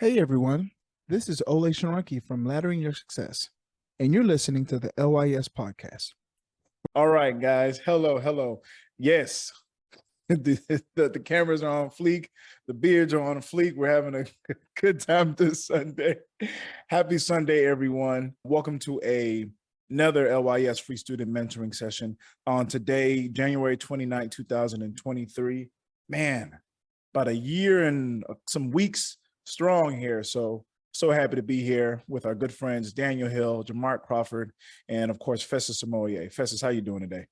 Hey everyone, this is Olay from Laddering Your Success, and you're listening to the LYS Podcast. All right, guys. Hello. Yes, the cameras are on fleek. The beards are on fleek. We're having a good time this Sunday. Happy Sunday, everyone. Welcome to another LYS Free Student Mentoring Session on today, January 29, 2023. Man, about a year and some weeks strong here. So happy to be here with our good friends, Daniel Hill, Jamar Crawford, and of course, Festus and Olay. Festus, how you doing today?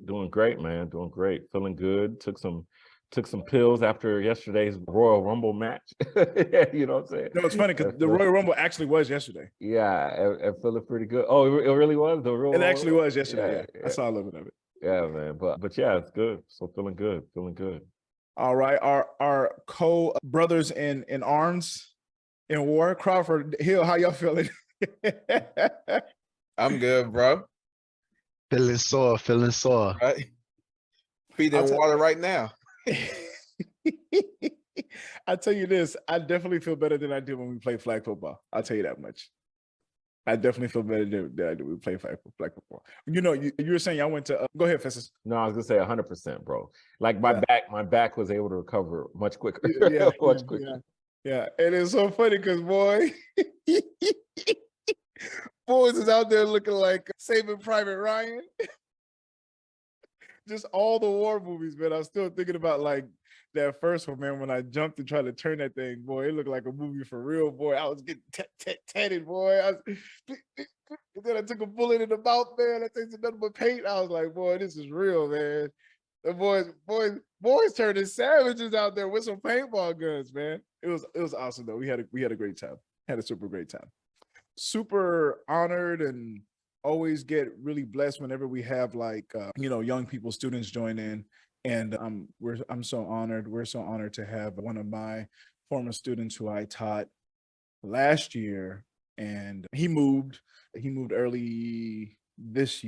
Doing great, man. Doing great. Feeling good. Took some pills after yesterday's Royal Rumble match. You know what I'm saying? No, it's funny because the Royal Rumble actually was yesterday. Yeah, I feeling pretty good. Oh, it really was? The Royal It actually Rumble? was yesterday, yeah. I saw a little bit of it. Yeah, man. But yeah, it's good. So feeling good. All right. Our co-brothers in arms in war, Crawford, Hill, how y'all feeling? I'm good, bro. Feeling sore. Right? Feet in water right now. I tell you this, I definitely feel better than I did when we played flag football. I'll tell you that much. I definitely feel better than I did when we played flag football. You know, you were saying y'all went to, go ahead, Festus. No, I was gonna say 100%, bro. Like my back was able to recover much quicker. Much quicker. Yeah. And it's so funny because boys is out there looking like Saving Private Ryan. Just all the war movies, man. I was still thinking about like that first one, man, when I jumped and tried to turn that thing, boy, it looked like a movie for real, boy. I was getting tatted, boy. And then I took a bullet in the mouth, man. That tasted nothing but paint. I was like, boy, this is real, man. The boys turning savages out there with some paintball guns, man. It was awesome though. We had a great time. Had a super great time. Super honored and always get really blessed whenever we have like young people, students join in. And I'm so honored. We're so honored to have one of my former students who I taught last year, and he moved early this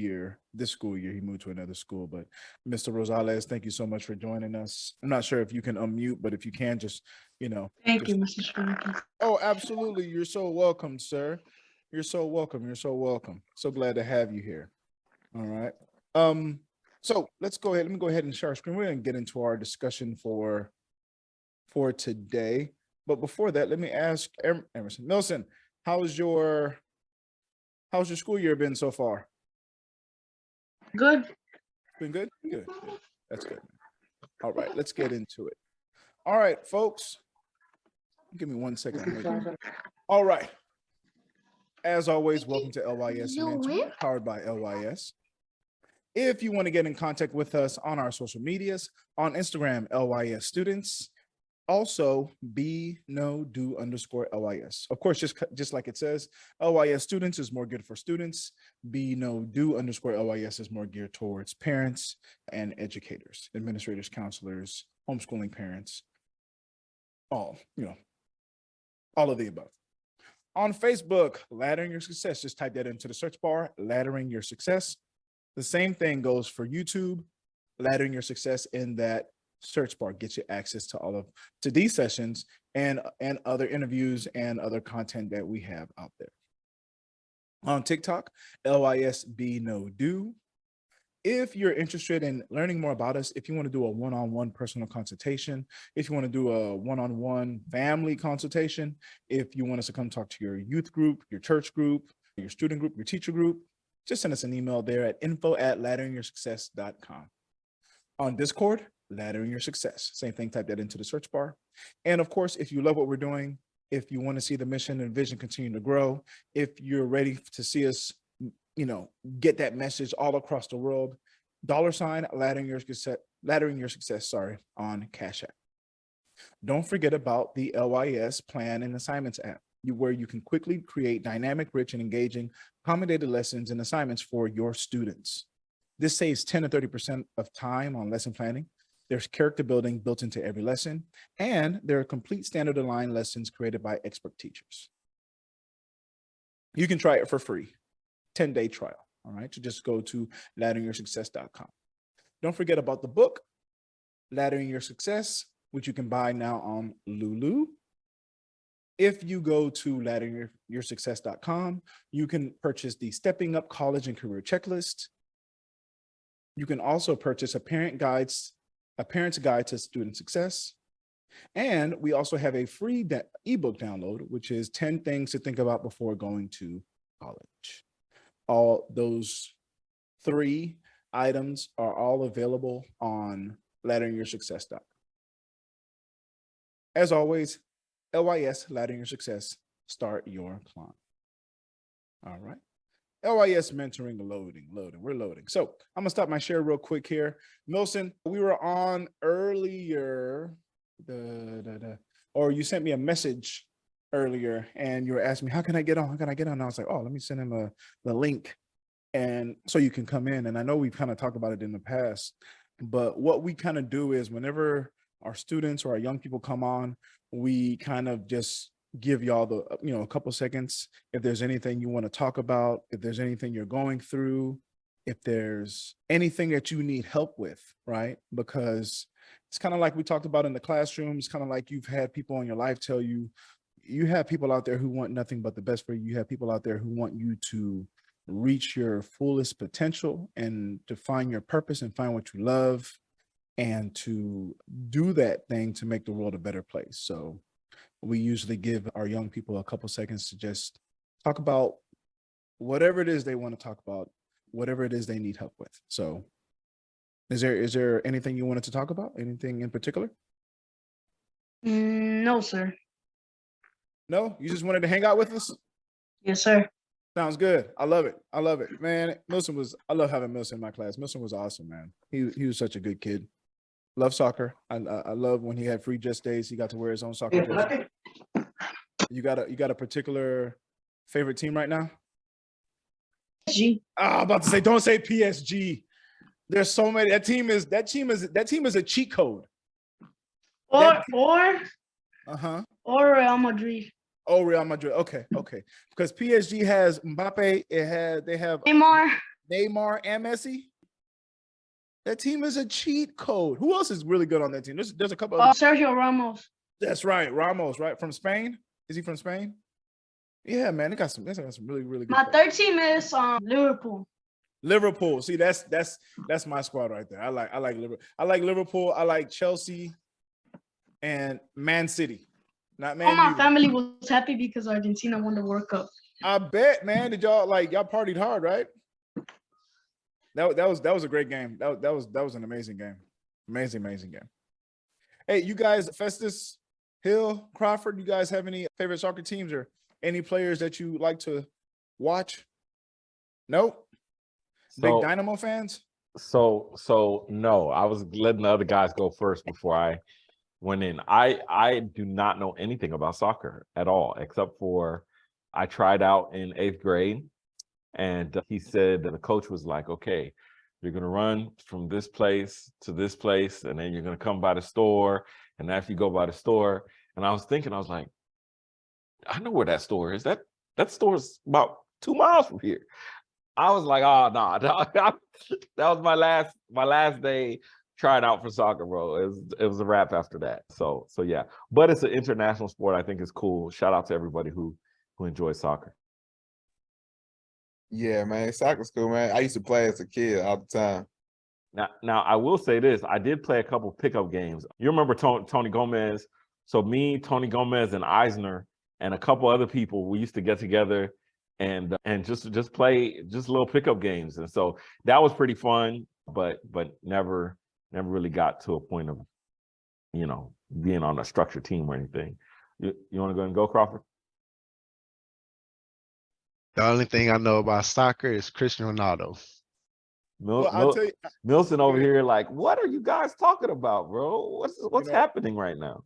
school year. He moved to another school. But Mr. Rosales, thank you so much for joining us. I'm not sure if you can unmute, but if you can, just Thank you, Mr. Sharkey. Oh, absolutely. You're so welcome, sir. You're so welcome. So glad to have you here. All right. So let's go ahead. Let me go ahead and share our screen. We're going to get into our discussion for today. But before that, let me ask Emerson. Milson, how's your school year been so far? Good. Been good? Good. That's good. All right, let's get into it. All right, folks. Give me 1 second. All right. As always, welcome to LYS Mentoring, powered by LYS. If you want to get in contact with us on our social medias, on Instagram, LYS Students, also _LYS. Of course, just like it says, LYS Students is more good for students. _LYS is more geared towards parents and educators, administrators, counselors, homeschooling parents, all of the above. On Facebook, Laddering Your Success, just type that into the search bar, Laddering Your Success. The same thing goes for YouTube, Laddering Your Success in that search bar, get you access to these sessions and other interviews and other content that we have out there. On TikTok, LYS Be No Do. If you're interested in learning more about us, if you want to do a one-on-one personal consultation, if you want to do a one-on-one family consultation, if you want us to come talk to your youth group, your church group, your student group, your teacher group, just send us an email there at info@ladderingyoursuccess.com. On Discord, Laddering Your Success. Same thing, type that into the search bar. And of course, if you love what we're doing, if you want to see the mission and vision continue to grow, if you're ready to see us get that message all across the world, $ Laddering Your Success, on Cash App. Don't forget about the LYS Plan and Assignments app, where you can quickly create dynamic, rich, and engaging accommodated lessons and assignments for your students. This saves 10 to 30% of time on lesson planning. There's character building built into every lesson, and there are complete standard aligned lessons created by expert teachers. You can try it for free. 10-day trial. All right. So just go to ladderingyoursuccess.com. Don't forget about the book, Laddering Your Success, which you can buy now on Lulu. if you go to ladderyoursuccess.com, you can purchase the Stepping Up College and Career Checklist. You can also purchase a parent's guide to student success. And we also have a free ebook download, which is 10 things to think about before going to college. All those 3 items are all available on ladderyoursuccess.com. As always, LYS, Laddering Your Success, start your climb. All right. LYS mentoring, loading. We're loading. So I'm gonna stop my share real quick here. Milson, we were on earlier, or you sent me a message earlier and you were asking me, how can I get on? And I was like, oh, let me send him the link. And so you can come in. And I know we've kind of talked about it in the past, but what we kind of do is whenever our students or our young people come on, we kind of just give y'all a couple seconds. If there's anything you want to talk about, if there's anything you're going through, if there's anything that you need help with, right? Because it's kind of like we talked about in the classroom. It's kind of like you've had people in your life tell you, you have people out there who want nothing but the best for you. You have people out there who want you to reach your fullest potential and to find your purpose and find what you love and to do that thing to make the world a better place. So we usually give our young people a couple seconds to just talk about whatever it is they want to talk about, whatever it is they need help with. So is there anything you wanted to talk about? Anything in particular? No, sir. No, you just wanted to hang out with us? Yes, sir. Sounds good. I love it. Man, I love having Milson in my class. Milson was awesome, man. He was such a good kid. Love soccer. I love when he had free just days. He got to wear his own soccer jersey. You got a particular favorite team right now? G. I'm about to say, don't say PSG. There's so many. That team is a cheat code. Or Real Madrid. Oh, Real Madrid. Okay. Because PSG has Mbappe. They have Neymar and Messi. That team is a cheat code. Who else is really good on that team? There's a couple of Sergio Ramos. That's right. Ramos, right? From Spain? Is he from Spain? Yeah, man. They got some really, really good. My third team is Liverpool. Liverpool. See, that's my squad right there. I like Liverpool. I like Liverpool. I like Chelsea and Man City. Not Man. All my family was happy because Argentina won the World Cup. I bet, man. Did y'all partied hard, right? That was a great game. That was an amazing game. Amazing game. Hey, you guys, Festus, Hill, Crawford, you guys have any favorite soccer teams or any players that you like to watch? Nope. Big Dynamo fans? So no, I was letting the other guys go first before I went in. I do not know anything about soccer at all, except for I tried out in 8th grade. And he said that the coach was like, okay, you're going to run from this place to this place, and then you're going to come by the store. And after you go by the store, and I was like, I know where that store is. That store's about 2 miles from here. I was like, oh, no. That was my last day trying out for soccer, bro. It was a wrap after that. So yeah, but it's an international sport. I think it's cool. Shout out to everybody who enjoys soccer. Yeah, man, soccer's cool, man. I used to play as a kid all the time. Now I will say this: I did play a couple pickup games. You remember Tony Gomez? So me, Tony Gomez, and Eisner, and a couple other people, we used to get together and just play just little pickup games, and so that was pretty fun. But never really got to a point of, being on a structured team or anything. You want to go and go, Crawford? The only thing I know about soccer is Cristiano Ronaldo. I'll tell you, Milson over here, like, what are you guys talking about, bro? What's happening right now?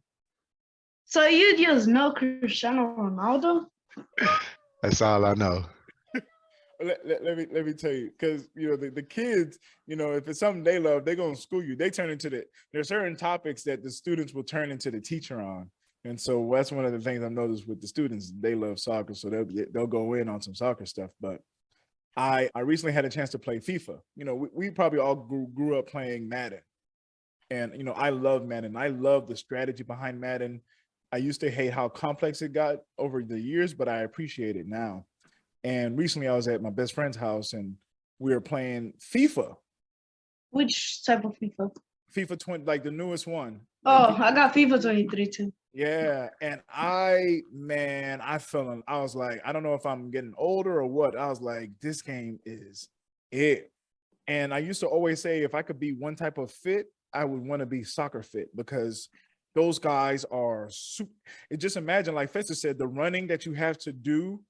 So you just know Cristiano Ronaldo? That's all I know. Let me tell you, because the kids, if it's something they love, they're gonna school you. They turn into there's certain topics that the students will turn into the teacher on. And so that's one of the things I've noticed with the students. They love soccer, so they'll go in on some soccer stuff. But I recently had a chance to play FIFA. We probably all grew up playing Madden. And, I love Madden. I love the strategy behind Madden. I used to hate how complex it got over the years, but I appreciate it now. And recently I was at my best friend's house and we were playing FIFA. Which type of FIFA? FIFA 20, like the newest one. Oh, I got FIFA 23 too. Yeah. And I was like, I don't know if I'm getting older or what. I was like, this game is it. And I used to always say, if I could be one type of fit, I would want to be soccer fit because those guys are super. Just imagine, like Festus said, the running that you have to do,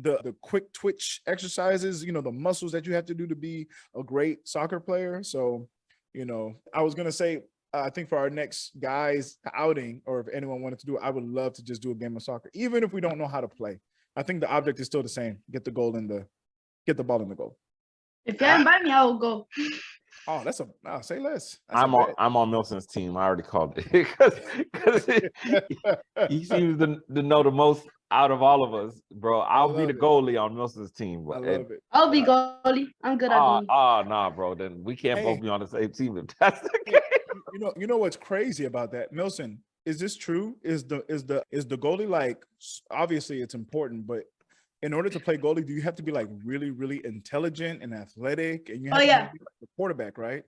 the quick twitch exercises, you know, the muscles that you have to do to be a great soccer player. So, you know, I was going to say, I think for our next guys outing, or if anyone wanted to do it, I would love to just do a game of soccer, even if we don't know how to play. I think the object is still the same. Get the ball in the goal. If you invite me, I will go. Oh, say less. I'm on Milson's team. I already called it because he seems to know the most out of all of us, bro. I'll be the goalie on Milson's team. I love it. I'll be goalie. I'm good at goalie. Nah, bro. Then we can't both be on the same team if that's the case. You know what's crazy about that, Milson? Is this true? Is the goalie, like, obviously it's important, but in order to play goalie, do you have to be like really, really intelligent and athletic? And you have to be like the quarterback, right?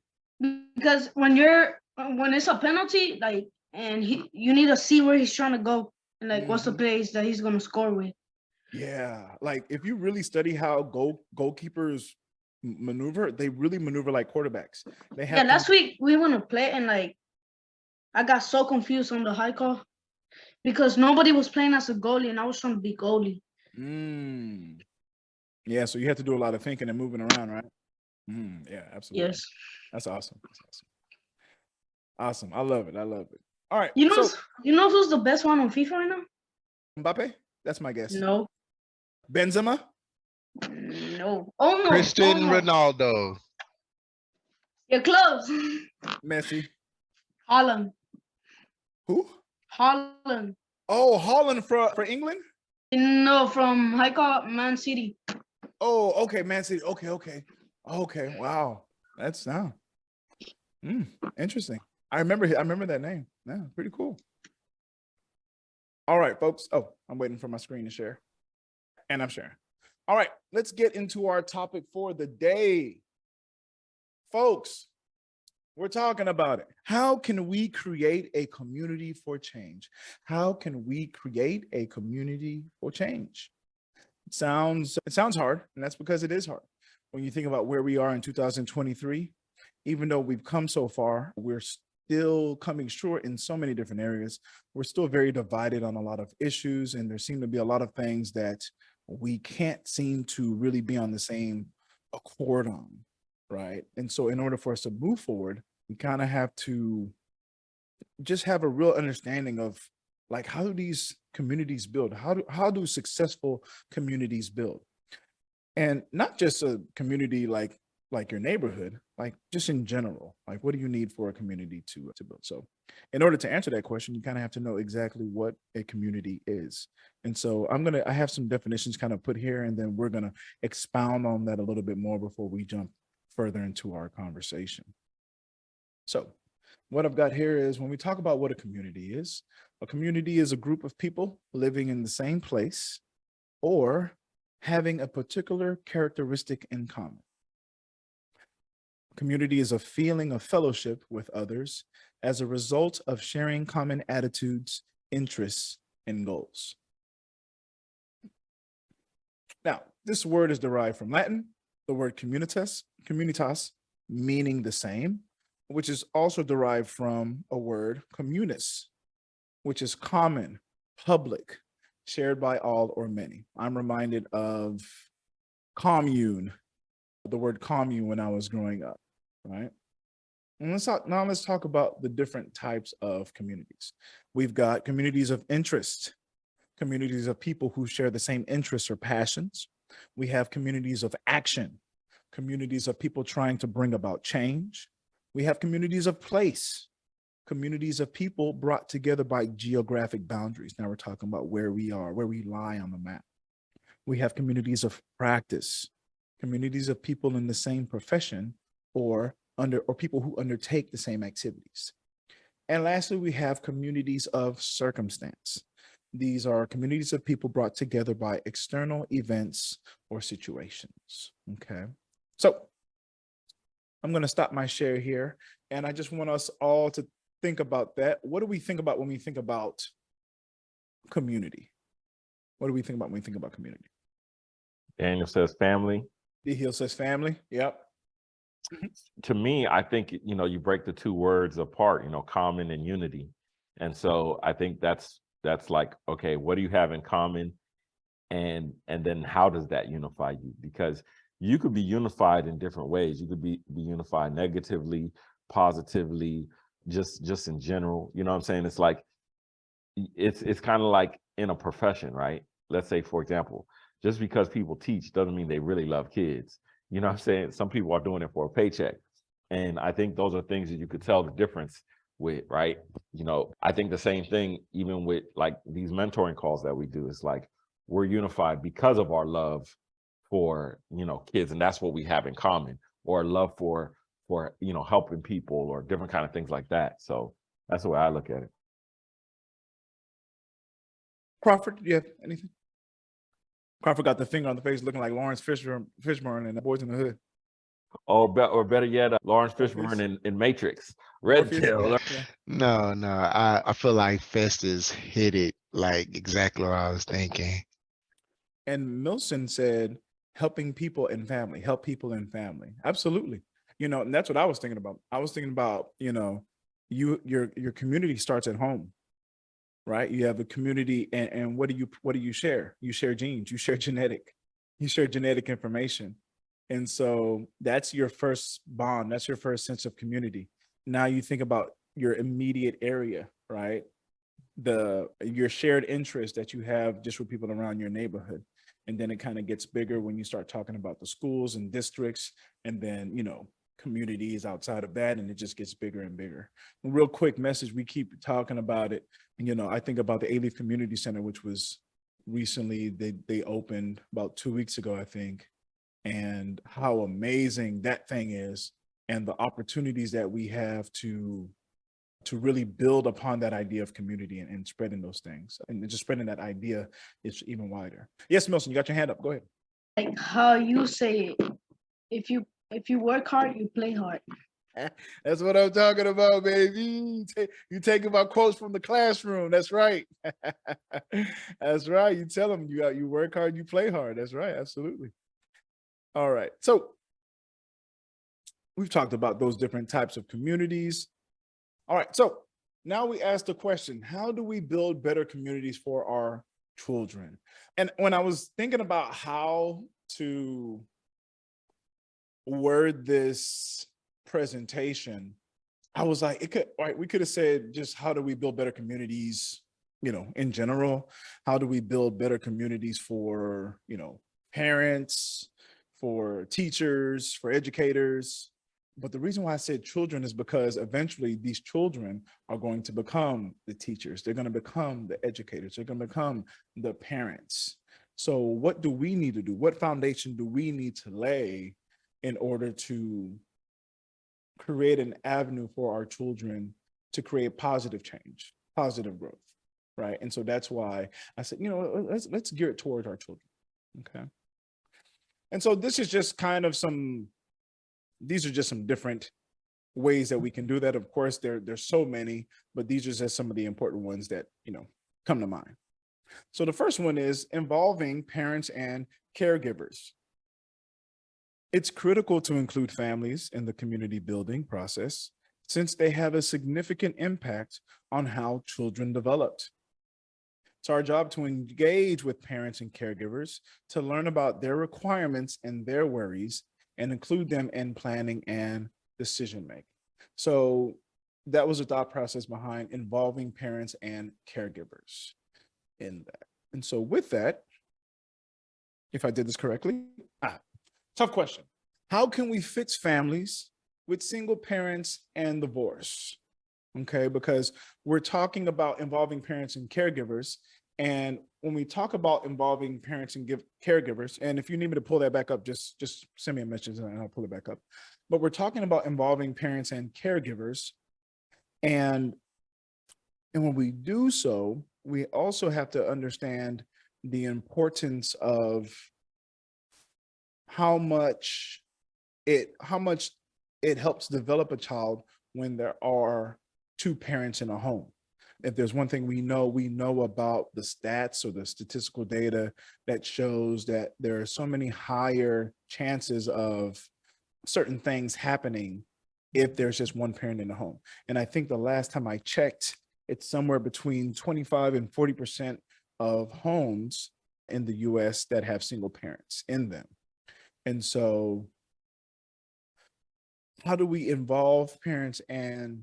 Because when it's a penalty, like, and you need to see where he's trying to go and like what's the plays that he's gonna score with. Yeah, like if you really study how goalkeepers maneuver, they really maneuver like quarterbacks. Last week we went to play and like I got so confused on the high call because nobody was playing as a goalie and I was trying to be goalie. Yeah, so you have to do a lot of thinking and moving around, right? Yeah, absolutely. Yes. That's awesome. Awesome. I love it. All right. You know who's the best one on FIFA right now? Mbappe? That's my guess. No. Benzema? No. Oh no. Cristiano Ronaldo. You're close. Messi? Holland. Who? Holland. Oh, Holland for England? No, from high call Man City. Oh, okay, Man City. Okay. Wow, that's interesting. I remember that name. Yeah, pretty cool. All right, folks. Oh, I'm waiting for my screen to share, and I'm sharing. All right, let's get into our topic for the day, folks. We're talking about it. How can we create a community for change? How can we create a community for change? It sounds hard, and that's because it is hard. When you think about where we are in 2023, even though we've come so far, we're still coming short in so many different areas. We're still very divided on a lot of issues, and there seem to be a lot of things that we can't seem to really be on the same accord on, right? And so in order for us to move forward, we kind of have to just have a real understanding of, like, how do these communities build? How do successful communities build? And not just a community like your neighborhood, like just in general, like what do you need for a community to build? So in order to answer that question, you kind of have to know exactly what a community is. And so I have some definitions kind of put here, and then we're going to expound on that a little bit more before we jump further into our conversation. So what I've got here is, when we talk about what a community is a group of people living in the same place or having a particular characteristic in common. Community is a feeling of fellowship with others as a result of sharing common attitudes, interests, and goals. Now, this word is derived from Latin, the word communitas, meaning the same, which is also derived from a word communis, which is common, public, shared by all or many. I'm reminded of commune, the word commune, when I was growing up, right? And let's talk about the different types of communities. We've got communities of interest, communities of people who share the same interests or passions. We have communities of action, communities of people trying to bring about change. We have communities of place, communities of people brought together by geographic boundaries. Now we're talking about where we are, where we lie on the map. We have communities of practice, communities of people in the same profession or people who undertake the same activities. And lastly, we have communities of circumstance. These are communities of people brought together by external events or situations. Okay. So I'm going to stop my share here. And I just want us all to think about that. What do we think about when we think about community? What do we think about when we think about community? Daniel says family. D. Hill says family. Yep. To me, I think, you break the two words apart, common and unity. And so I think that's like, okay, what do you have in common? And then how does that unify you? Because you could be unified in different ways. You could be unified negatively, positively, just in general. You know what I'm saying? It's like, it's kind of like in a profession, right? Let's say, for example, just because people teach doesn't mean they really love kids. You know what I'm saying? Some people are doing it for a paycheck. And I think those are things that you could tell the difference with, right? I think the same thing, even with like these mentoring calls that we do, it's like we're unified because of our love for, kids. And that's what we have in common, or love for, helping people or different kind of things like that. So that's the way I look at it. Crawford, do you have anything? Crawford got the finger on the face looking like Lawrence Fishburne and the Boys in the Hood. Or better yet, Lawrence Fishburne in Matrix. Red Pill. Yeah. No, I feel like Festus hit it like exactly what I was thinking. And Milson said, helping people and family, help people and family. Absolutely. And that's what I was thinking about. I was thinking about, your community starts at home, right? You have a community, and what do you share? You share genes, you share genetic information. And so that's your first bond. That's your first sense of community. Now you think about your immediate area, right? Your shared interest that you have just with people around your neighborhood. And then it kind of gets bigger when you start talking about the schools and districts, and then, communities outside of that, and it just gets bigger and bigger. A real quick message, we keep talking about it. I think about the A-Leaf Community Center, which was recently, they opened about 2 weeks ago, I think, and how amazing that thing is, and the opportunities that we have to really build upon that idea of community and spreading those things, and just spreading that idea is even wider. Yes, Milson, you got your hand up. Go ahead. Like how you say, if you work hard, you play hard. That's what I'm talking about, baby. You take about quotes from the classroom. That's right. That's right. You tell them you work hard, you play hard. That's right. Absolutely. All right. So we've talked about those different types of communities. All right. So now we ask the question, how do we build better communities for our children? And when I was thinking about how to word this presentation, I was like, we could have said just how do we build better communities, in general. How do we build better communities for, parents, for teachers, for educators? But the reason why I said children is because eventually these children are going to become the teachers. They're going to become the educators. They're going to become the parents. So what do we need to do? What foundation do we need to lay in order to create an avenue for our children to create positive change, positive growth, right? And so that's why I said, let's gear it towards our children, okay? And so this is just kind of these are just some different ways that we can do that. Of course, there's so many, but these are just some of the important ones that, come to mind. So the first one is involving parents and caregivers. It's critical to include families in the community building process, since they have a significant impact on how children developed. It's our job to engage with parents and caregivers to learn about their requirements and their worries, and include them in planning and decision-making. So that was a thought process behind involving parents and caregivers in that. And so with that, if I did this correctly, tough question. How can we fix families with single parents and divorce? Okay, because we're talking about involving parents and caregivers. And when we talk about involving parents and caregivers, and if you need me to pull that back up, just send me a message and I'll pull it back up. But we're talking about involving parents and caregivers. And And when we do so, we also have to understand the importance of how much it helps develop a child when there are two parents in a home. If there's one thing we know about the stats or the statistical data that shows that there are so many higher chances of certain things happening if there's just one parent in the home. And I think the last time I checked, it's somewhere between 25 and 40% of homes in the US that have single parents in them. And so how do we involve parents and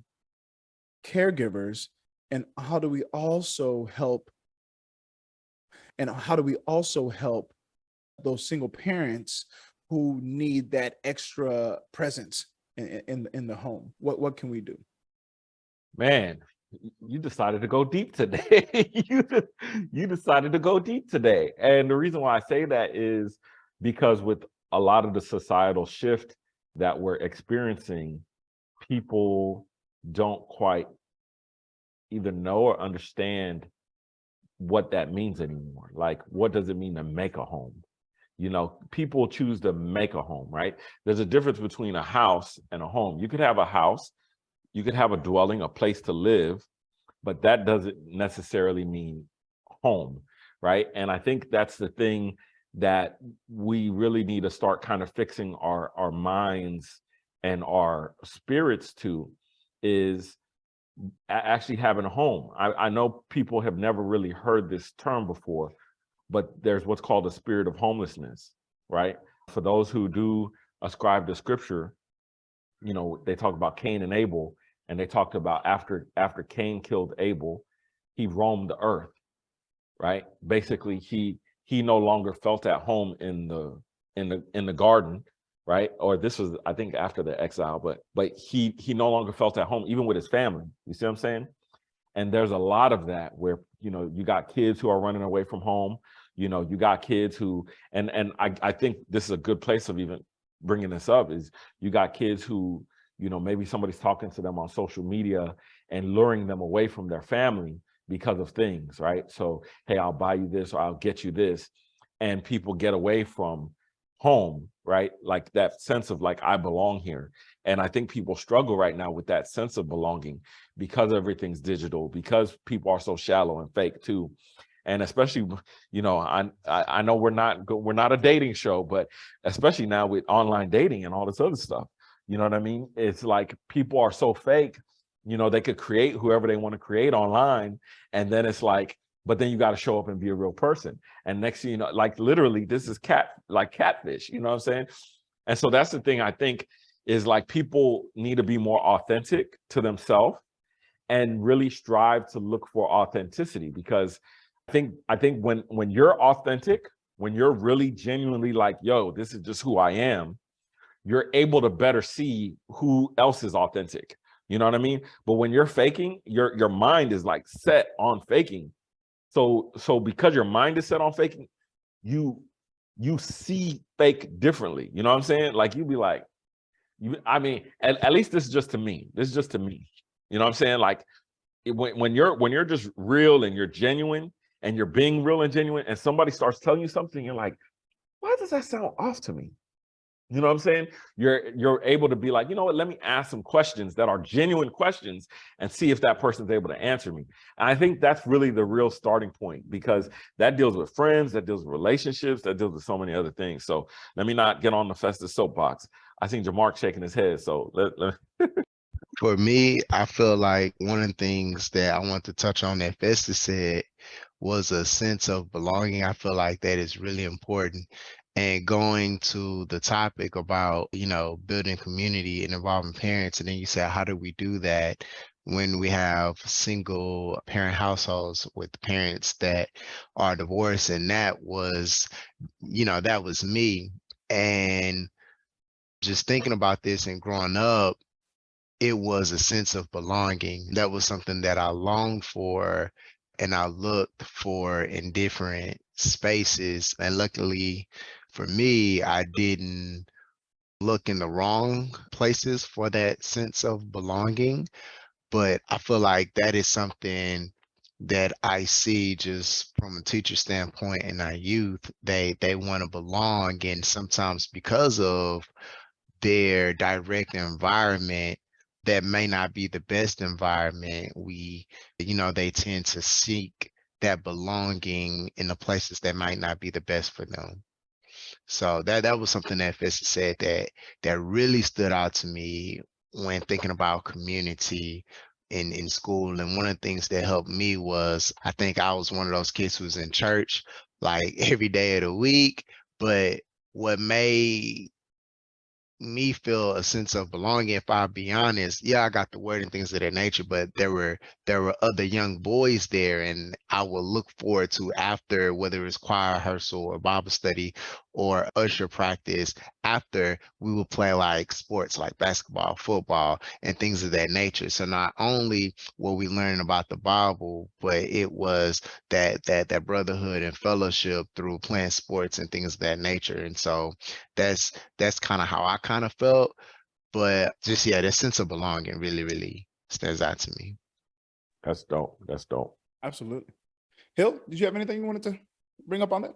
caregivers, and how do we also help those single parents who need that extra presence in the home? What can we do? Man, you decided to go deep today. You decided to go deep today. And the reason why I say that is because with a lot of the societal shift that we're experiencing, people don't quite either know or understand what that means anymore. Like, what does it mean to make a home? You know, people choose to make a home, right? There's a difference between a house and a home. You could have a house, you could have a dwelling, a place to live, but that doesn't necessarily mean home, right? And I think that's the thing that we really need to start kind of fixing our minds and our spirits to, is actually having a home. I know people have never really heard this term before, but there's what's called a spirit of homelessness, right? For those who do ascribe to scripture, you know, they talk about Cain and Abel, and they talked about after Cain killed Abel, he roamed the earth, right? Basically, he no longer felt at home in the garden, right? Or this was, I think, after the exile, but he no longer felt at home, even with his family. You see what I'm saying? And there's a lot of that where, you know, you got kids who are running away from home. You know, you got kids who, and I think this is a good place of even bringing this up, is you got kids who, you know, maybe somebody's talking to them on social media and luring them away from their family because of things, right? So, hey, I'll buy you this, or I'll get you this. And people get away from home, right? Like that sense of like, I belong here. And I think people struggle right now with that sense of belonging because everything's digital, because people are so shallow and fake too. And especially, you know, I know we're not a dating show, but especially now with online dating and all this other stuff, you know what I mean? It's like people are so fake, you know, they could create whoever they want to create online. And then it's like, but then you got to show up and be a real person. And next thing you know, like literally this is catfish, you know what I'm saying? And so that's the thing I think is like people need to be more authentic to themselves and really strive to look for authenticity, because I think when you're authentic, when you're really genuinely like, yo, this is just who I am, you're able to better see who else is authentic. You know what I mean? But when you're faking, your mind is like set on faking. So because your mind is set on faking, you see fake differently. You know what I'm saying? Like you be like, I mean, at least this is just to me. This is just to me. You know what I'm saying? Like when you're just real and you're genuine and you're being real and genuine, and somebody starts telling you something, you're like, why does that sound off to me? You know what I'm saying? You're able to be like, you know what, let me ask some questions that are genuine questions and see if that person's able to answer me. And I think that's really the real starting point, because that deals with friends, that deals with relationships, that deals with so many other things. So let me not get on the Festus soapbox. I think Jamark shaking his head. So For me, I feel like one of the things that I want to touch on that Festus said was a sense of belonging. I feel like that is really important. And going to the topic about, you know, building community and involving parents, and then you say, how do we do that when we have single parent households with parents that are divorced? And that was, you know, that was me. And just thinking about this and growing up, it was a sense of belonging. That was something that I longed for and I looked for in different spaces. And luckily for me, I didn't look in the wrong places for that sense of belonging. But I feel like that is something that I see just from a teacher standpoint in our youth. They want to belong, and sometimes because of their direct environment that may not be the best environment, they tend to seek that belonging in the places that might not be the best for them. So that was something that Festus said that really stood out to me when thinking about community in school. And one of the things that helped me was, I think I was one of those kids who was in church like every day of the week, but what made me feel a sense of belonging, if I'll be honest, yeah, I got the word and things of that nature, but there were other young boys there, and I would look forward to, after, whether it's choir rehearsal or Bible study or usher practice, after we would play like sports like basketball, football, and things of that nature. So not only were we learning about the Bible, but it was that brotherhood and fellowship through playing sports and things of that nature. And so that's kind of how I kind of felt. But just, yeah, that sense of belonging really, really stands out to me. That's dope. That's dope. Absolutely. Hill, did you have anything you wanted to bring up on that?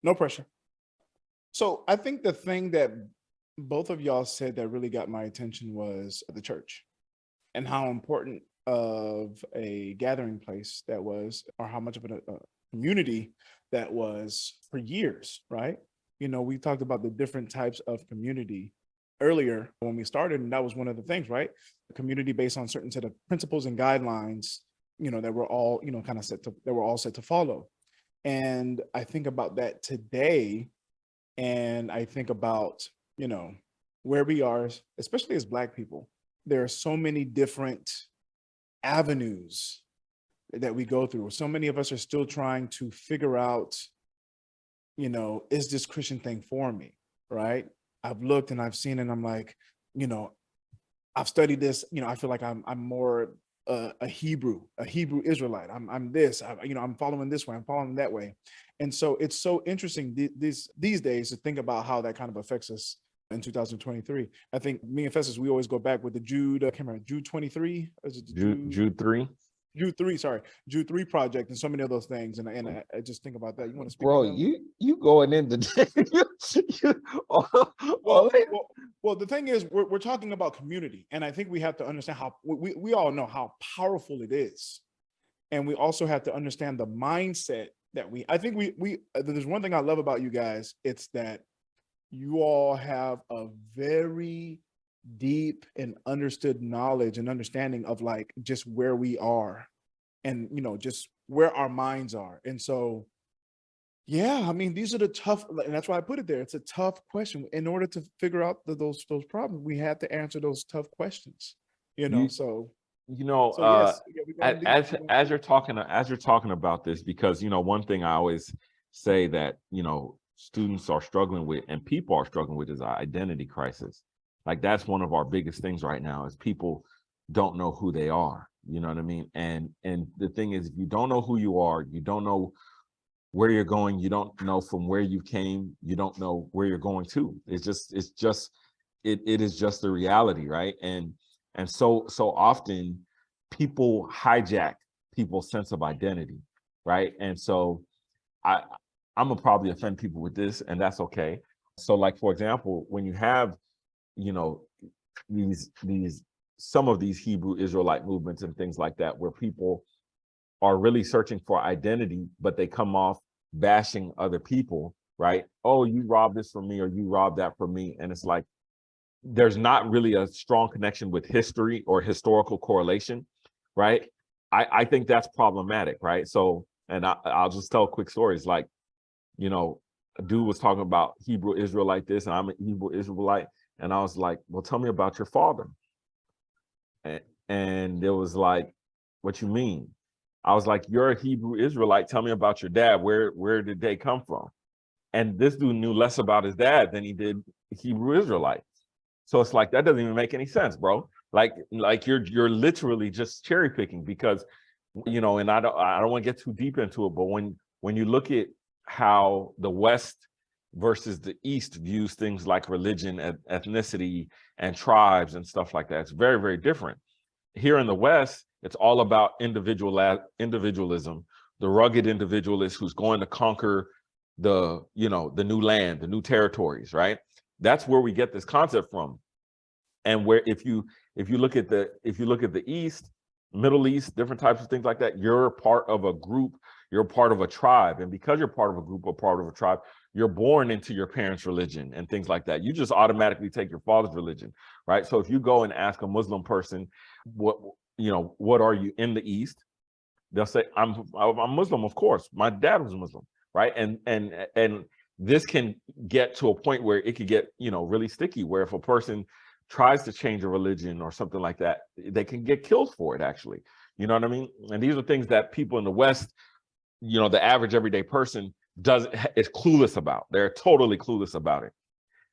No pressure. So I think the thing that both of y'all said that really got my attention was the church, and how important of a gathering place that was, or how much of a community that was for years, right? We talked about the different types of community earlier when we started, and that was one of the things, right? A community based on certain set of principles and guidelines, that were all, kind of set to follow. And I think about that today, and I think about, where we are, especially as Black people. There are so many different avenues that we go through. So many of us are still trying to figure out, is this Christian thing for me, right? I've looked and I've seen, and I'm like, I've studied this, I feel like I'm more a Hebrew Israelite. I'm this, I'm following this way, I'm following that way. And so it's so interesting these days to think about how that kind of affects us in 2023. I think me and Festus, we always go back with the Jude, I can't remember, Jude 23? Is it Jude 3? Jude 3 project, and so many of those things. And I just think about that. You want to speak? Bro, you going into well, the thing is, we're talking about community, and I think we have to understand how we all know how powerful it is, and we also have to understand the mindset that I think we there's one thing I love about you guys. It's that you all have a very deep and understood knowledge and understanding of like just where we are, and just where our minds are. And so, yeah, I mean, these are the tough, and that's why I put it there. It's a tough question. In order to figure out those problems, we have to answer those tough questions. So yes, as you're talking about this, because one thing I always say that students are struggling with, and people are struggling with, is our identity crisis. Like, that's one of our biggest things right now, is people don't know who they are. You know what I mean? And the thing is, if you don't know who you are, you don't know where you're going, you don't know from where you came, you don't know where you're going to. It is just the reality, right? And so often people hijack people's sense of identity, right? And so I'm gonna probably offend people with this, and that's okay. So, like, for example, when you have these some of these Hebrew Israelite movements and things like that, where people are really searching for identity, but they come off bashing other people, right? Oh, you robbed this from me, or you robbed that from me. And it's like, there's not really a strong connection with history or historical correlation, right? I think that's problematic, right? So, and I'll just tell quick stories. Like, a dude was talking about Hebrew Israelite this, and I'm a Hebrew Israelite. And I was like, well, tell me about your father. And it was like, what you mean? I was like, you're a Hebrew Israelite. Tell me about your dad. Where did they come from? And this dude knew less about his dad than he did Hebrew Israelite. So it's like, that doesn't even make any sense, bro. Like you're literally just cherry picking, because, and I don't want to get too deep into it, but when you look at how the West versus the East views things like religion, ethnicity, and tribes and stuff like that, it's very, very different. here in the West, it's all about individualism, the rugged individualist who's going to conquer the new land, the new territories, right? That's where we get this concept from. And where if you look at the East, Middle East, different types of things like that, you're part of a group, you're part of a tribe. And because you're part of a group or part of a tribe, you're born into your parents' religion and things like that. You just automatically take your father's religion, right? So if you go and ask a Muslim person, what are you in the East? They'll say, I'm Muslim, of course. My dad was Muslim, right? And this can get to a point where it could get, really sticky, where if a person tries to change a religion or something like that, they can get killed for it, actually. You know what I mean? And these are things that people in the West, the average everyday person is clueless about. They're totally clueless about it.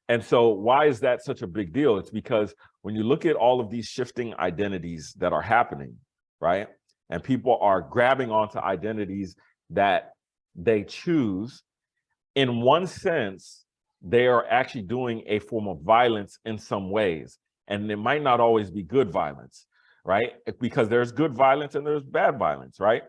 And so why is that such a big deal? It's because when you look at all of these shifting identities that are happening, right? And people are grabbing onto identities that they choose, in one sense, they are actually doing a form of violence in some ways. And it might not always be good violence, right? Because there's good violence and there's bad violence, right?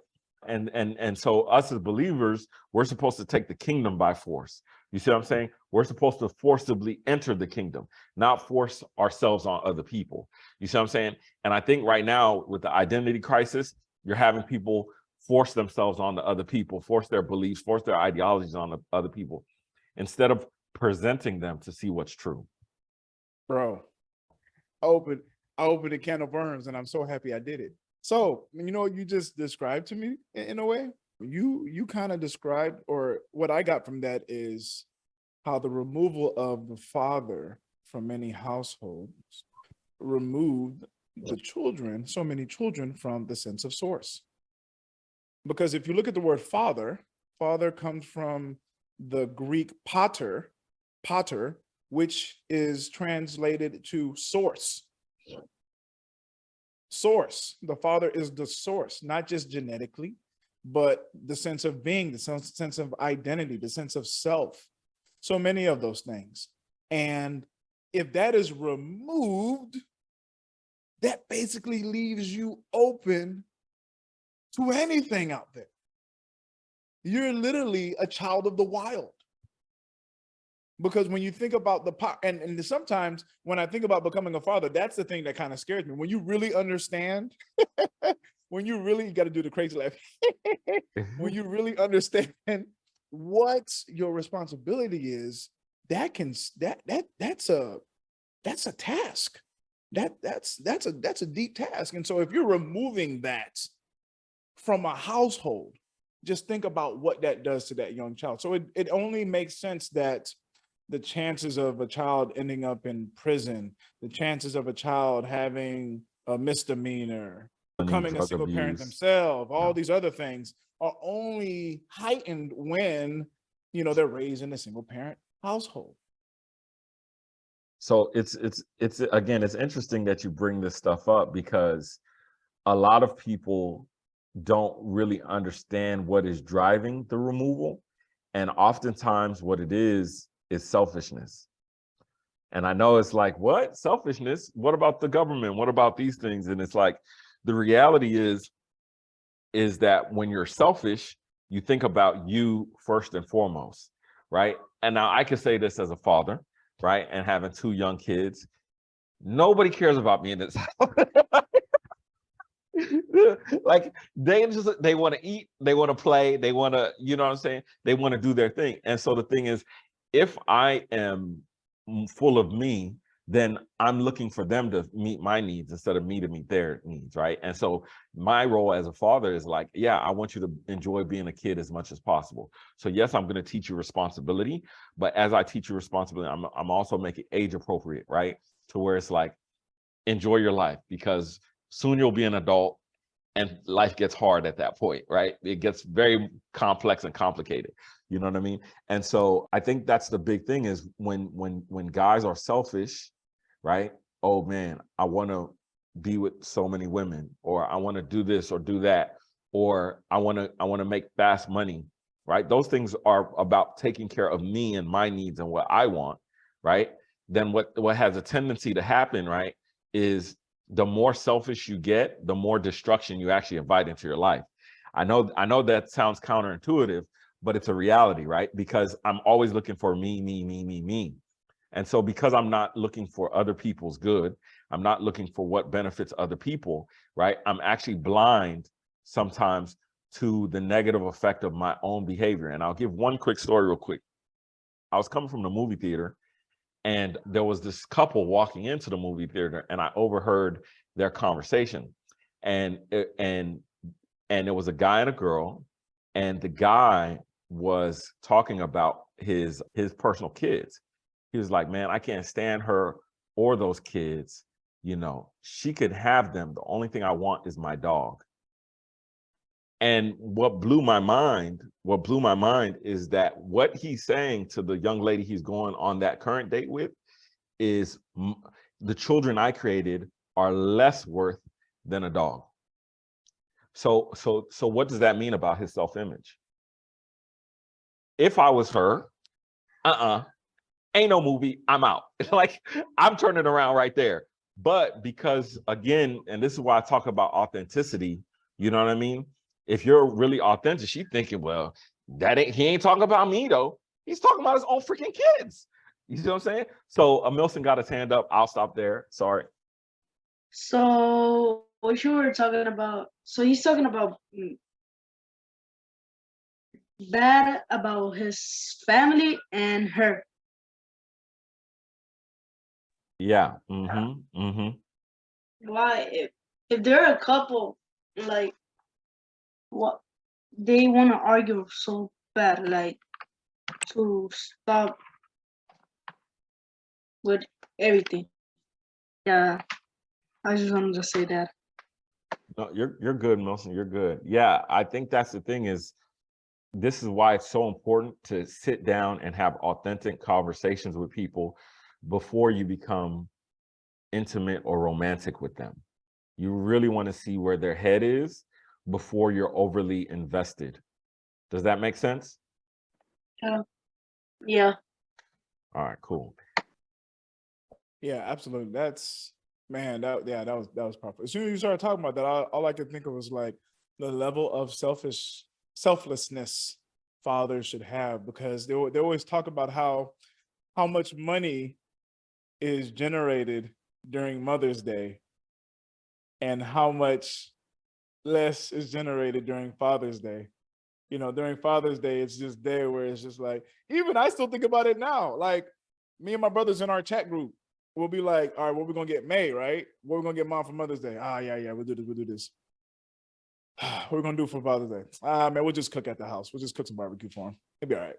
And so us as believers, we're supposed to take the kingdom by force. You see what I'm saying? We're supposed to forcibly enter the kingdom, not force ourselves on other people. You see what I'm saying? And I think right now with the identity crisis, you're having people force themselves on the other people, force their beliefs, force their ideologies on the other people, instead of presenting them to see what's true. Bro, I opened a can of worms, and I'm so happy I did it. So, you just described to me in a way. You kind of described, or what I got from that is how the removal of the father from many households removed so many children from the sense of source. Because if you look at the word father comes from the Greek pater, which is translated to source. Source. The father is the source, not just genetically, but the sense of being, the sense of identity, the sense of self. So many of those things. And if that is removed, that basically leaves you open to anything out there. You're literally a child of the wild. Because when you think about and sometimes when I think about becoming a father, that's the thing that kind of scares me. When you really understand, you got to do the crazy laugh. When you really understand what your responsibility is, that's a task. That's a deep task. And so if you're removing that from a household, just think about what that does to that young child. So it only makes sense that the chances of a child ending up in prison, the chances of a child having a misdemeanor, becoming a single parent themselves, all these other things are only heightened when, they're raised in a single parent household. So it's again, it's interesting that you bring this stuff up, because a lot of people don't really understand what is driving the removal. And oftentimes what it is selfishness. And I know it's like, what? Selfishness? What about the government? What about these things? And it's like, the reality is that when you're selfish, you think about you first and foremost, right? And now I can say this as a father, right? And having 2 young kids, nobody cares about me in this house. Like they want to eat, they want to play, they want to, you know what I'm saying? They want to do their thing. And so the thing is, if I am full of me, then I'm looking for them to meet my needs instead of me to meet their needs, right? And so my role as a father is like, yeah, I want you to enjoy being a kid as much as possible. So yes, I'm going to teach you responsibility, but as I teach you responsibility, I'm also making age appropriate, right? To where it's like, enjoy your life, because soon you'll be an adult and life gets hard at that point, right? It gets very complex and complicated. You know what I mean? And so I think that's the big thing, is when guys are selfish, right? Oh man, I want to be with so many women, or I want to do this or do that, or I want to make fast money, right? Those things are about taking care of me and my needs and what I want, right? Then what has a tendency to happen, right, is the more selfish you get, the more destruction you actually invite into your life. I know that sounds counterintuitive, but it's a reality, right? Because I'm always looking for me. And so because I'm not looking for other people's good, I'm not looking for what benefits other people, right? I'm actually blind sometimes to the negative effect of my own behavior. And I'll give one quick story real quick. I was coming from the movie theater, and there was this couple walking into the movie theater, and I overheard their conversation. And there was a guy and a girl, and the guy was talking about his personal kids. He was like, man, I can't stand her or those kids. You know, she could have them. The only thing I want is my dog. And what blew my mind is that what he's saying to the young lady he's going on that current date with is the children I created are less worth than a dog. So what does that mean about his self-image? If I was her, ain't no movie, I'm out. Like, I'm turning around right there. But because, again, and this is why I talk about authenticity, you know what I mean? If you're really authentic, she's thinking, well, he ain't talking about me though. He's talking about his own freaking kids. You see what I'm saying? So Milson got his hand up. I'll stop there. Sorry. So what you were talking about, so he's talking about bad about his family and her. Yeah. Why, if they're a couple, like, what they want to argue so bad, like, to stop with everything. Yeah, I just wanted to say that. No, you're good, Milson. You're good. Yeah, I think that's the thing is, this is why it's so important to sit down and have authentic conversations with people before you become intimate or romantic with them. You really want to see where their head is before you're overly invested. Does that make sense? Yeah. All right, cool. Yeah, absolutely. That's, man, that was powerful. As soon as you started talking about that, all I could think of was like the level of selflessness fathers should have, because they always talk about how much money is generated during Mother's Day and how much less is generated during Father's Day. You know, during Father's Day, it's just there where it's just like, even I still think about it now. Like, me and my brothers in our chat group, we'll be like, all right, what we gonna get May, right? What we gonna get Mom for Mother's Day? Yeah, we'll do this. What we gonna do for Father's Day? Man, we'll just cook at the house. We'll just cook some barbecue for him. It'll be all right.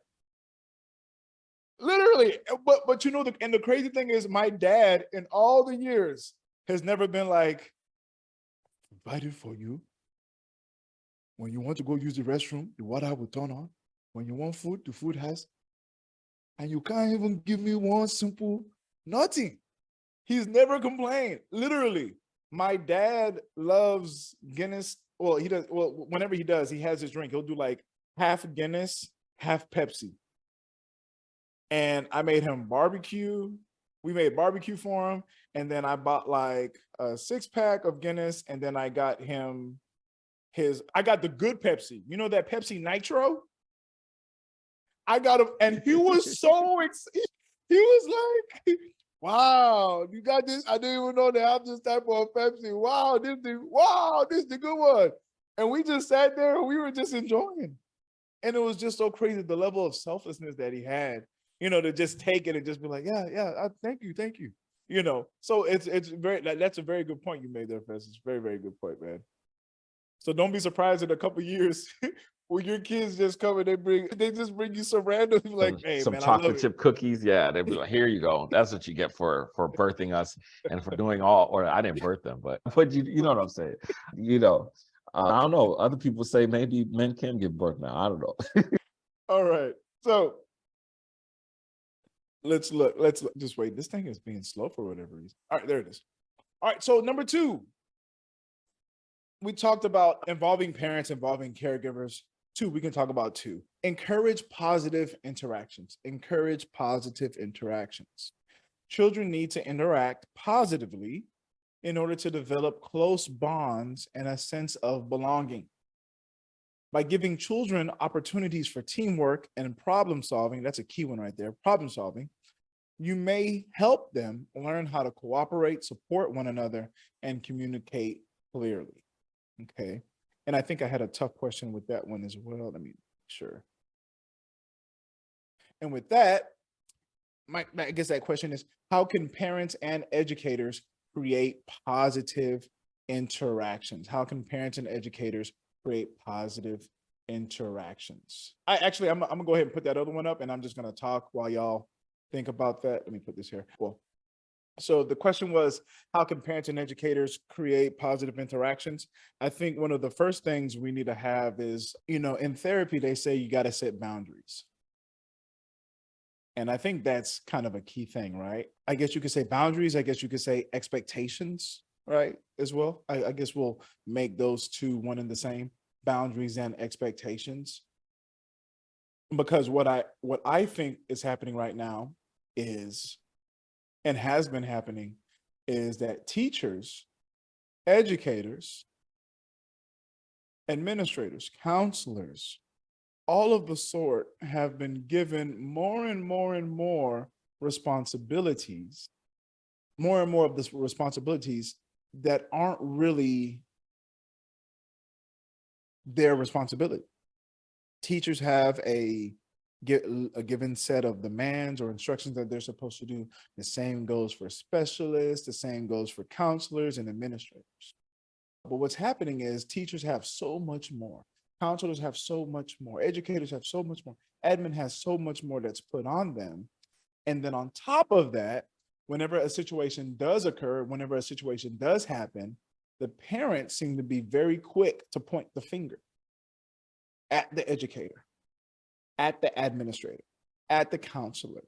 Literally, but you know, the crazy thing is, my dad in all the years has never been like, provided for you. When you want to go use the restroom, the water will turn on. When you want food, the food has. And you can't even give me one simple nothing. He's never complained. Literally, my dad loves Guinness. Well, he does. Well, whenever he does, he has his drink. He'll do like half Guinness, half Pepsi. And I made him barbecue. We made barbecue for him. And then I bought like a 6-pack of Guinness. And then I got him I got the good Pepsi. You know that Pepsi Nitro? I got him. And he was so excited. He was like, wow, you got this? I didn't even know they have this type of Pepsi. Wow, this is the good one. And we just sat there and we were just enjoying. And it was just so crazy, the level of selflessness that he had, you know, to just take it and just be like, yeah, thank you. You know, so it's that's a very good point you made there, Festus. It's a very, very good point, man. So don't be surprised in a couple of years when your kids just come and they just bring you some random, like, hey, some man, chocolate chip cookies. Yeah, they'd be like, here you go. That's what you get for birthing us and for doing all. Or I didn't birth them, but you know what I'm saying. You know, I don't know. Other people say maybe men can give birth now. I don't know. All right, so let's look. Just wait. This thing is being slow for whatever reason. All right, there it is. All right, so number 2. We talked about involving parents, involving caregivers. 2, we can talk about 2. Encourage positive interactions. Children need to interact positively, in order to develop close bonds and a sense of belonging. By giving children opportunities for teamwork and problem solving, that's a key one right there, problem solving, you may help them learn how to cooperate, support one another, and communicate clearly. Okay. And I think I had a tough question with that one as well. Let me make sure. And with that, I guess that question is, how can parents and educators create positive interactions? How can parents and educators create positive interactions? I'm gonna go ahead and put that other one up, and I'm just gonna talk while y'all think about that. Let me put this here. Well, so the question was, how can parents and educators create positive interactions? I think one of the first things we need to have is, in therapy, they say you got to set boundaries. And I think that's kind of a key thing, right? I guess you could say boundaries. I guess you could say expectations, right? As well. I guess we'll make those two one and the same, boundaries and expectations. Because what I think is happening right now is, and has been happening, is that teachers, educators, administrators, counselors, all of the sort have been given more and more and more responsibilities, more and more of the responsibilities that aren't really their responsibility. Teachers have a given set of demands or instructions that they're supposed to do. The same goes for specialists, the same goes for counselors and administrators. But what's happening is teachers have so much more. Counselors have so much more, educators have so much more, admin has so much more that's put on them. And then on top of that, whenever a situation does occur, whenever a situation does happen, the parents seem to be very quick to point the finger at the educator, at the administrator, at the counselor,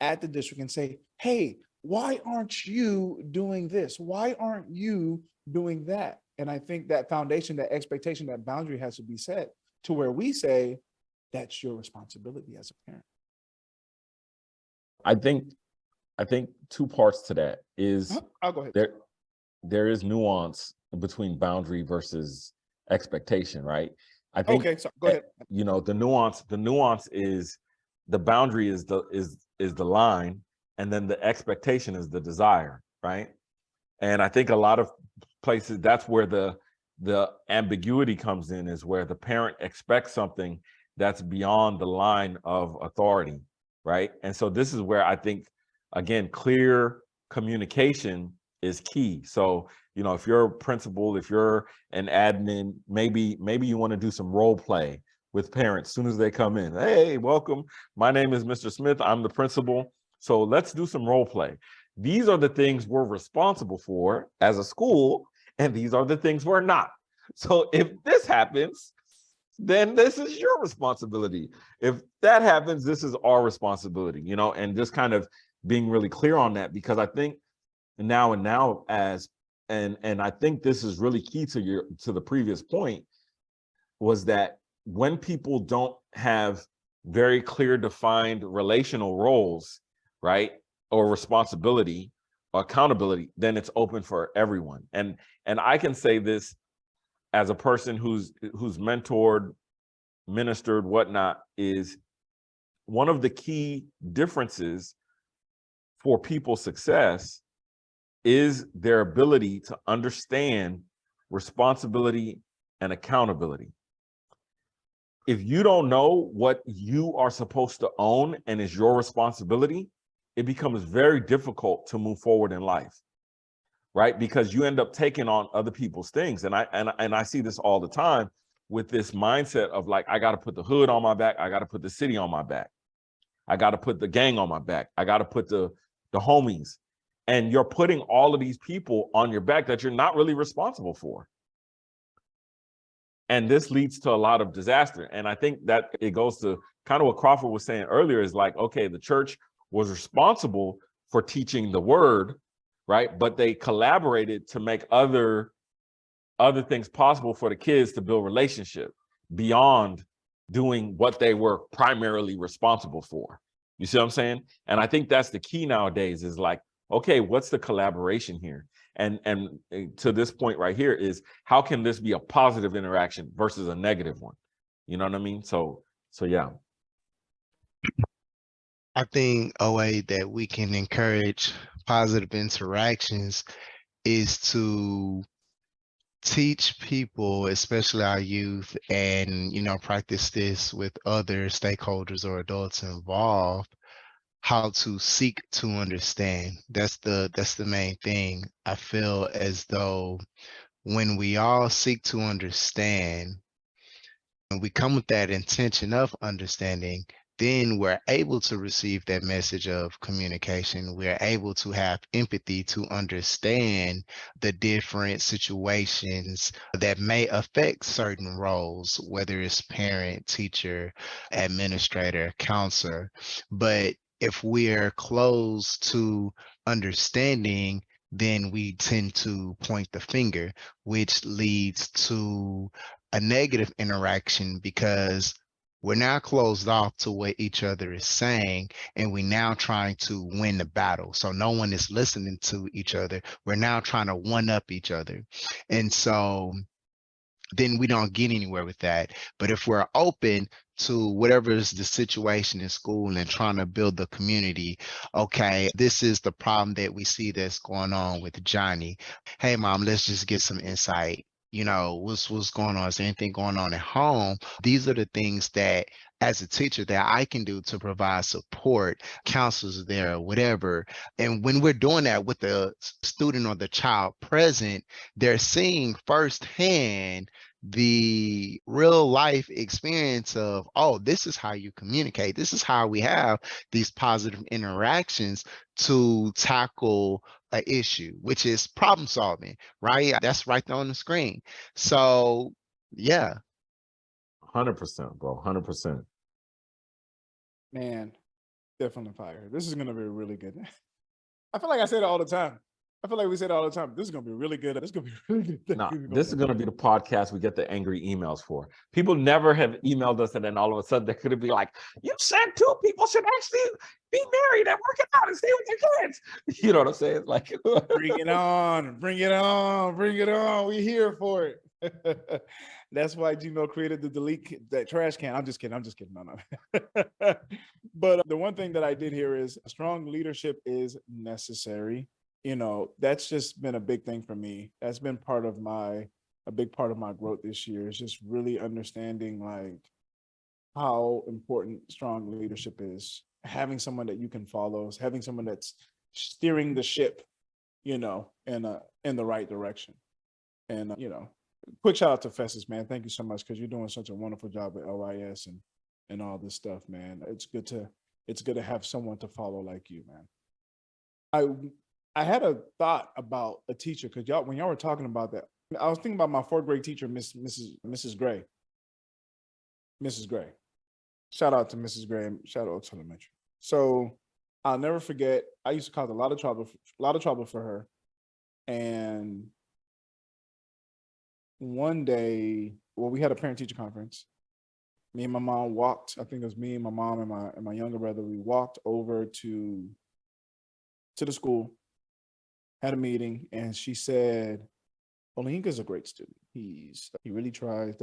at the district, and say, hey, why aren't you doing this? Why aren't you doing that? And I think that foundation, that expectation, that boundary has to be set to where we say, that's your responsibility as a parent. I think two parts to that is I'll go ahead. There is nuance between boundary versus expectation, right? I think okay, so go ahead. The nuance is the boundary is the line, and then the expectation is the desire, right? And I think a lot of places, that's where the ambiguity comes in, is where the parent expects something that's beyond the line of authority, right? And so this is where I think, again, clear communication is key. So, if you're a principal, if you're an admin, maybe you want to do some role play with parents as soon as they come in. Hey, welcome. My name is Mr. Smith. I'm the principal. So let's do some role play. These are the things we're responsible for as a school, and these are the things we're not. So if this happens, then this is your responsibility. If that happens, this is our responsibility, and just kind of being really clear on that, because I think now and I think this is really key to the previous point, was that when people don't have very clear defined relational roles, right, or responsibility or accountability, then it's open for everyone. And I can say this as a person who's mentored, ministered, whatnot, is one of the key differences for people's success is their ability to understand responsibility and accountability. If you don't know what you are supposed to own and is your responsibility, it becomes very difficult to move forward in life, right? Because you end up taking on other people's things. And I see this all the time with this mindset of like, I got to put the hood on my back. I got to put the city on my back. I got to put the gang on my back. I got to put the homies. And you're putting all of these people on your back that you're not really responsible for. And this leads to a lot of disaster. And I think that it goes to kind of what Crawford was saying earlier, is like, okay, the church was responsible for teaching the word, right? But they collaborated to make other things possible for the kids to build relationship beyond doing what they were primarily responsible for. You see what I'm saying? And I think that's the key nowadays, is like, okay, what's the collaboration here? And to this point right here is, how can this be a positive interaction versus a negative one? You know what I mean? So yeah. I think a way that we can encourage positive interactions is to teach people, especially our youth, and practice this with other stakeholders or adults involved, how to seek to understand. That's the main thing. I feel as though when we all seek to understand and we come with that intention of understanding, then we're able to receive that message of communication. We're able to have empathy to understand the different situations that may affect certain roles, whether it's parent, teacher, administrator, counselor. But if we're closed to understanding, then we tend to point the finger, which leads to a negative interaction, because we're now closed off to what each other is saying, and we're now trying to win the battle. So no one is listening to each other. We're now trying to one up each other. And so then we don't get anywhere with that. But if we're open to whatever is the situation in school and trying to build the community, okay, this is the problem that we see that's going on with Johnny. Hey, mom, let's just get some insight. What's going on? Is there anything going on at home? These are the things that, as a teacher, that I can do to provide support. Counselors are there, whatever. And when we're doing that with the student or the child present, they're seeing firsthand the real life experience of, oh, this is how you communicate. This is how we have these positive interactions to tackle an issue, which is problem solving, right? That's right there on the screen. So yeah. 100%, bro. 100%. Man, definitely fire. This is gonna be really good. I feel like I say it all the time. I feel like we say it all the time. This is gonna be really good. This is gonna be really good. No, this is going to be the podcast we get the angry emails for. People never have emailed us, and then all of a sudden they're going to be like, "You said two people should actually be married and work it out and stay with their kids." You know what I'm saying? Like, bring it on, bring it on, bring it on. We here for it. That's why Gmail created the delete that trash can. I'm just kidding. No. But the one thing that I did here is strong leadership is necessary. That's just been a big thing for me. That's been a big part of my growth this year, is just really understanding like how important strong leadership is. Having someone that you can follow, having someone that's steering the ship, in the right direction. And, quick shout out to Festus, man. Thank you so much, because you're doing such a wonderful job at LYS and all this stuff, man. It's good to have someone to follow like you, man. I had a thought about a teacher, because when y'all were talking about that, I was thinking about my 4th grade teacher, Mrs. Gray. Mrs. Gray. Shout out to Mrs. Gray. Shout out to Elementary. So I'll never forget, I used to cause a lot of trouble for her. And one day, we had a parent-teacher conference. Me and my mom walked. I think it was me and my mom and my younger brother. We walked over to the school, had a meeting, and she said, Olayinka's a great student. He really tries,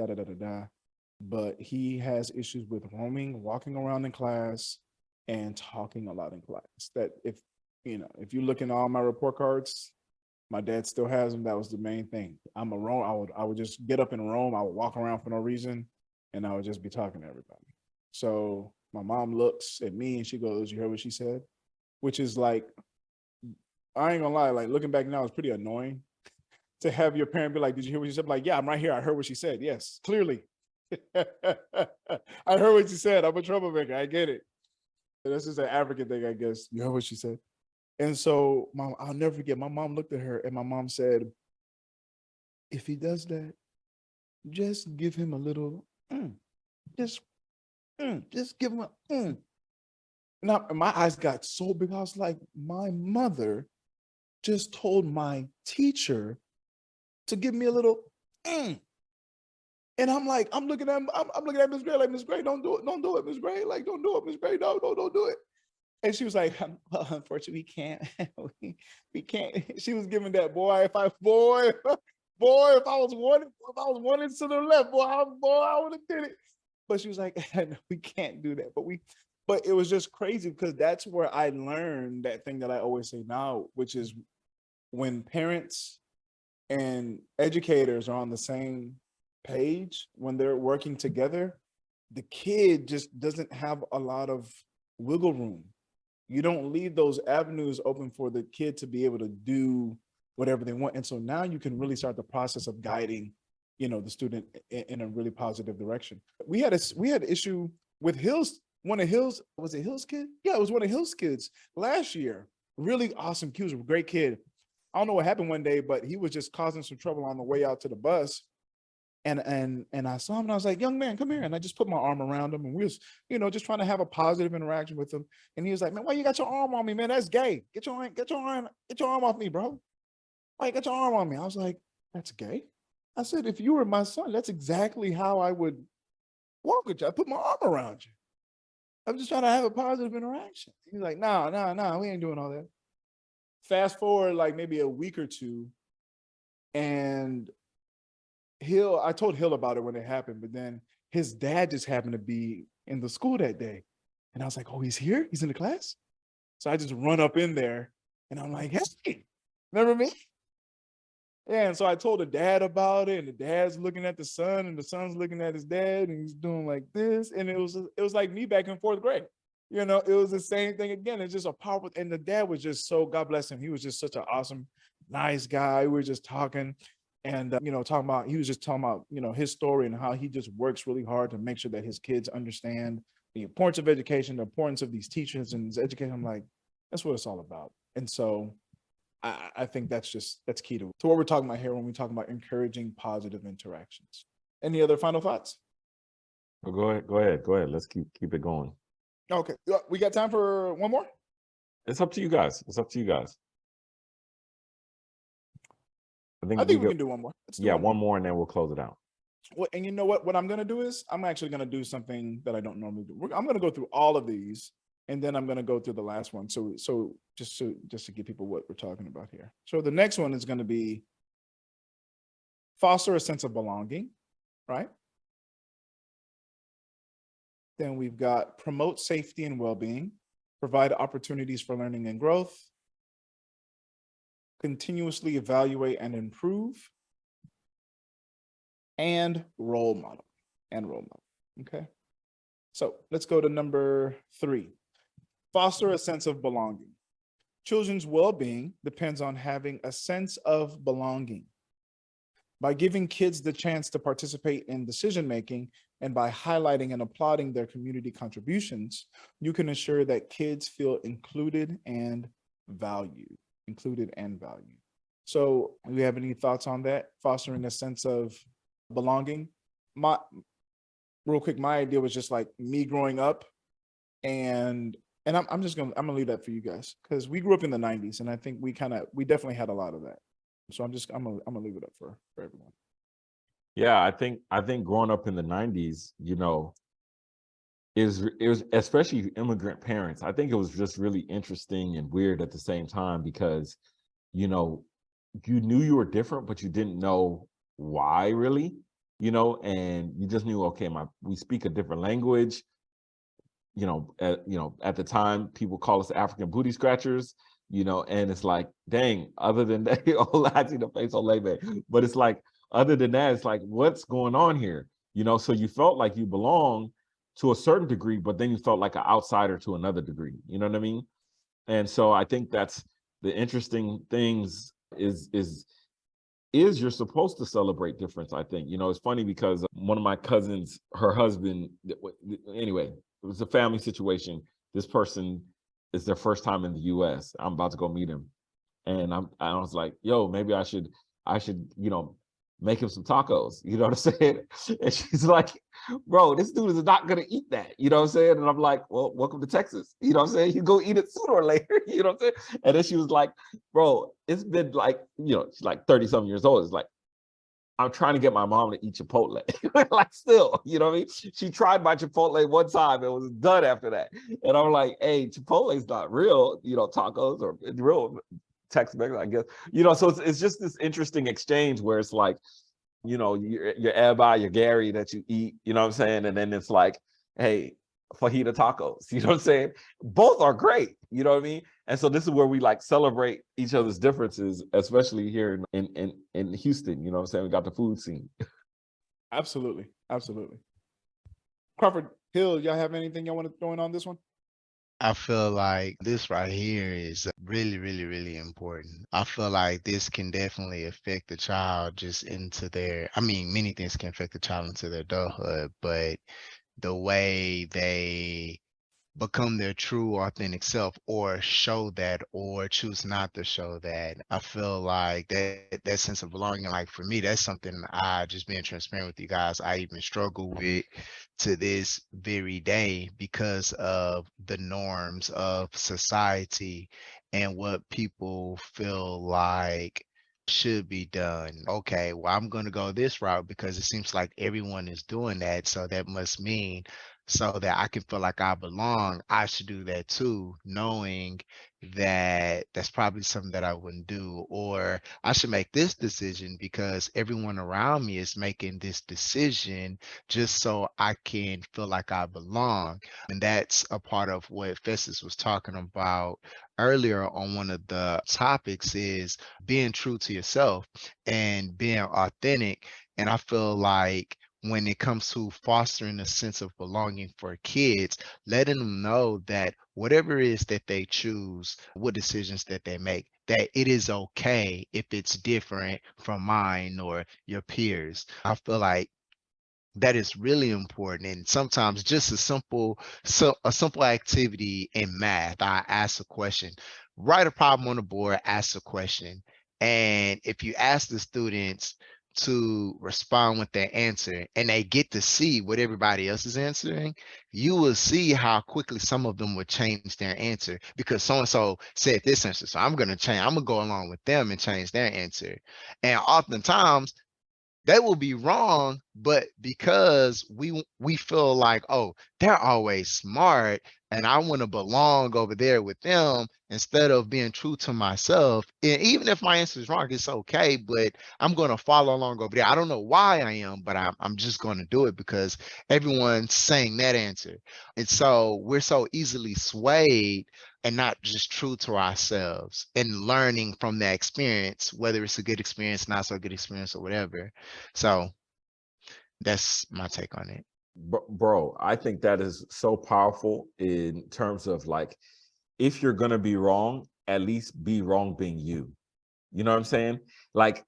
but he has issues with roaming, walking around in class, and talking a lot in class. That if you look in all my report cards, my dad still has them. That was the main thing. I'm a roam. I would just get up and roam. I would walk around for no reason, and I would just be talking to everybody. So my mom looks at me and she goes, "You heard what she said?" Which is like, I ain't gonna lie, like looking back now, it's pretty annoying to have your parent be like, "Did you hear what she said?" Like, yeah, I'm right here. I heard what she said. Yes, clearly. I heard what she said. I'm a troublemaker. I get it. This is an African thing, I guess. You heard what she said. And so, Mom, I'll never forget. My mom looked at her and my mom said, "If he does that, just give him a little, just give him a, Now, my eyes got so big. I was like, my mother just told my teacher to give me a little, And I'm like, I'm looking at Miss Gray like, Miss Gray, don't do it, Miss Gray. Like, don't do it, Miss Gray. No, don't do it. And she was like, well, unfortunately, we can't. we can't. She was giving that boy, if I was wanted to the left, I would have did it. But she was like, no, we can't do that. But it was just crazy because that's where I learned that thing that I always say now, which is when parents and educators are on the same page, when they're working together, the kid just doesn't have a lot of wiggle room. You don't leave those avenues open for the kid to be able to do whatever they want. And so now you can really start the process of guiding, the student in a really positive direction. We had an issue with Hills, one of Hills, was it Hills kid? Yeah, it was one of Hills kids last year. Really awesome kid, was a great kid. I don't know what happened one day, but he was just causing some trouble on the way out to the bus. And I saw him and I was like, young man, come here. And I just put my arm around him and we was, just trying to have a positive interaction with him. And he was like, man, why you got your arm on me, man? That's gay. Get your arm off me, bro. Why you got your arm on me? I was like, that's gay. I said, if you were my son, that's exactly how I would walk with you. I put my arm around you. I'm just trying to have a positive interaction. He's like, no, we ain't doing all that. Fast forward like maybe a week or two, and I told Hill about it when it happened, but then his dad just happened to be in the school that day. And I was like, oh, he's here? He's in the class? So I just run up in there and I'm like, hey, remember me? Yeah, and so I told the dad about it, and the dad's looking at the son, and the son's looking at his dad, and he's doing like this. And it was like me back in fourth grade. It was the same thing again. It's just a powerful, and the dad was just so, God bless him. He was just such an awesome, nice guy. We were just talking. And, he was just talking about, his story and how he just works really hard to make sure that his kids understand the importance of education, the importance of these teachers and education. I'm like, that's what it's all about. And so I think that's key to what we're talking about here when we talk about encouraging positive interactions. Any other final thoughts? Well, go ahead. Let's keep it going. Okay. We got time for one more? It's up to you guys. I think we can do one more. One more and then we'll close it out. Well, and you know what I'm going to do is I'm actually going to do something that I don't normally do. I'm going to go through all of these and then I'm going to go through the last one. So just to give people what we're talking about here. So the next one is going to be foster a sense of belonging, right? Then we've got promote safety and well-being, provide opportunities for learning and growth, continuously evaluate and improve, and role model. Okay. So let's go to number 3. Foster a sense of belonging. Children's well-being depends on having a sense of belonging. By giving kids the chance to participate in decision-making and by highlighting and applauding their community contributions, you can ensure that kids feel included and valued. So do you have any thoughts on that? Fostering a sense of belonging. Real quick, my idea was just like me growing up, and I'm gonna leave that for you guys because we grew up in the 90s, and I think we definitely had a lot of that. So I'm gonna leave it up for everyone. Yeah, I think growing up in the 90s, it was especially immigrant parents. I think it was just really interesting and weird at the same time because, you knew you were different, but you didn't know why really, and you just knew, okay, we speak a different language. At the time, people call us African booty scratchers, and it's like, dang, other than that, I see the face on Olay, but it's like, other than that, it's like, what's going on here? So you felt like you belong to a certain degree, but then you felt like an outsider to another degree. You know what I mean? And so I think that's the interesting things is you're supposed to celebrate difference. I think, it's funny because one of my cousins, her husband, anyway, it was a family situation. This person is their first time in the US. I'm about to go meet him. And I was like, yo, maybe I should, make him some tacos, you know what I'm saying? And she's like, bro, this dude is not gonna eat that, you know what I'm saying? And I'm like, well, welcome to Texas, you know what I'm saying? You go eat it sooner or later, you know what I'm saying? And then she was like, bro, it's been like, she's like 30 something years old. It's like, I'm trying to get my mom to eat Chipotle. Like still, you know what I mean? She tried my Chipotle one time. It was done after that. And I'm like, hey, Chipotle's not real, tacos or real Tex-Mex, I guess. So it's just this interesting exchange where it's like, your Ebba, your Gary that you eat, you know what I'm saying? And then it's like, hey, fajita tacos, you know what I'm saying? Both are great, you know what I mean? And so this is where we like celebrate each other's differences, especially here in Houston, you know what I'm saying? We got the food scene. Absolutely. Absolutely. Crawford, Hill, y'all have anything y'all want to throw in on this one? I feel like this right here is really, really, really important. I feel like this can definitely affect the child just into many things can affect the child into their adulthood, but the way they become their true authentic self or show that or choose not to show that. I feel like that sense of belonging, like for me, that's something I just being transparent with you guys, I even struggle with to this very day because of the norms of society and what people feel like should be done. Okay, well, I'm going to go this route because it seems like everyone is doing that. So that must mean so that I can feel like I belong, I should do that too, knowing that that's probably something that I wouldn't do, or I should make this decision because everyone around me is making this decision just so I can feel like I belong. And that's a part of what Festus was talking about earlier on one of the topics is being true to yourself and being authentic. And I feel like when it comes to fostering a sense of belonging for kids, letting them know that whatever it is that they choose, what decisions that they make, that it is okay if it's different from mine or your peers. I feel like that is really important. And sometimes just a simple activity in math, I ask a question, write a problem on the board, ask a question. And if you ask the students to respond with their answer and they get to see what everybody else is answering, you will see how quickly some of them would change their answer because so-and-so said this answer. So I'm going to go along with them and change their answer. And oftentimes they will be wrong, but because we feel like, oh, they're always smart and I want to belong over there with them instead of being true to myself. And even if my answer is wrong, it's okay, but I'm going to follow along over there. I don't know why I am, but I'm just going to do it because everyone's saying that answer. And so we're so easily swayed and not just true to ourselves and learning from that experience, whether it's a good experience, not so good experience, or whatever. So that's my take on it. Bro, I think that is so powerful in terms of like, if you're going to be wrong, at least be wrong being you. You know what I'm saying? Like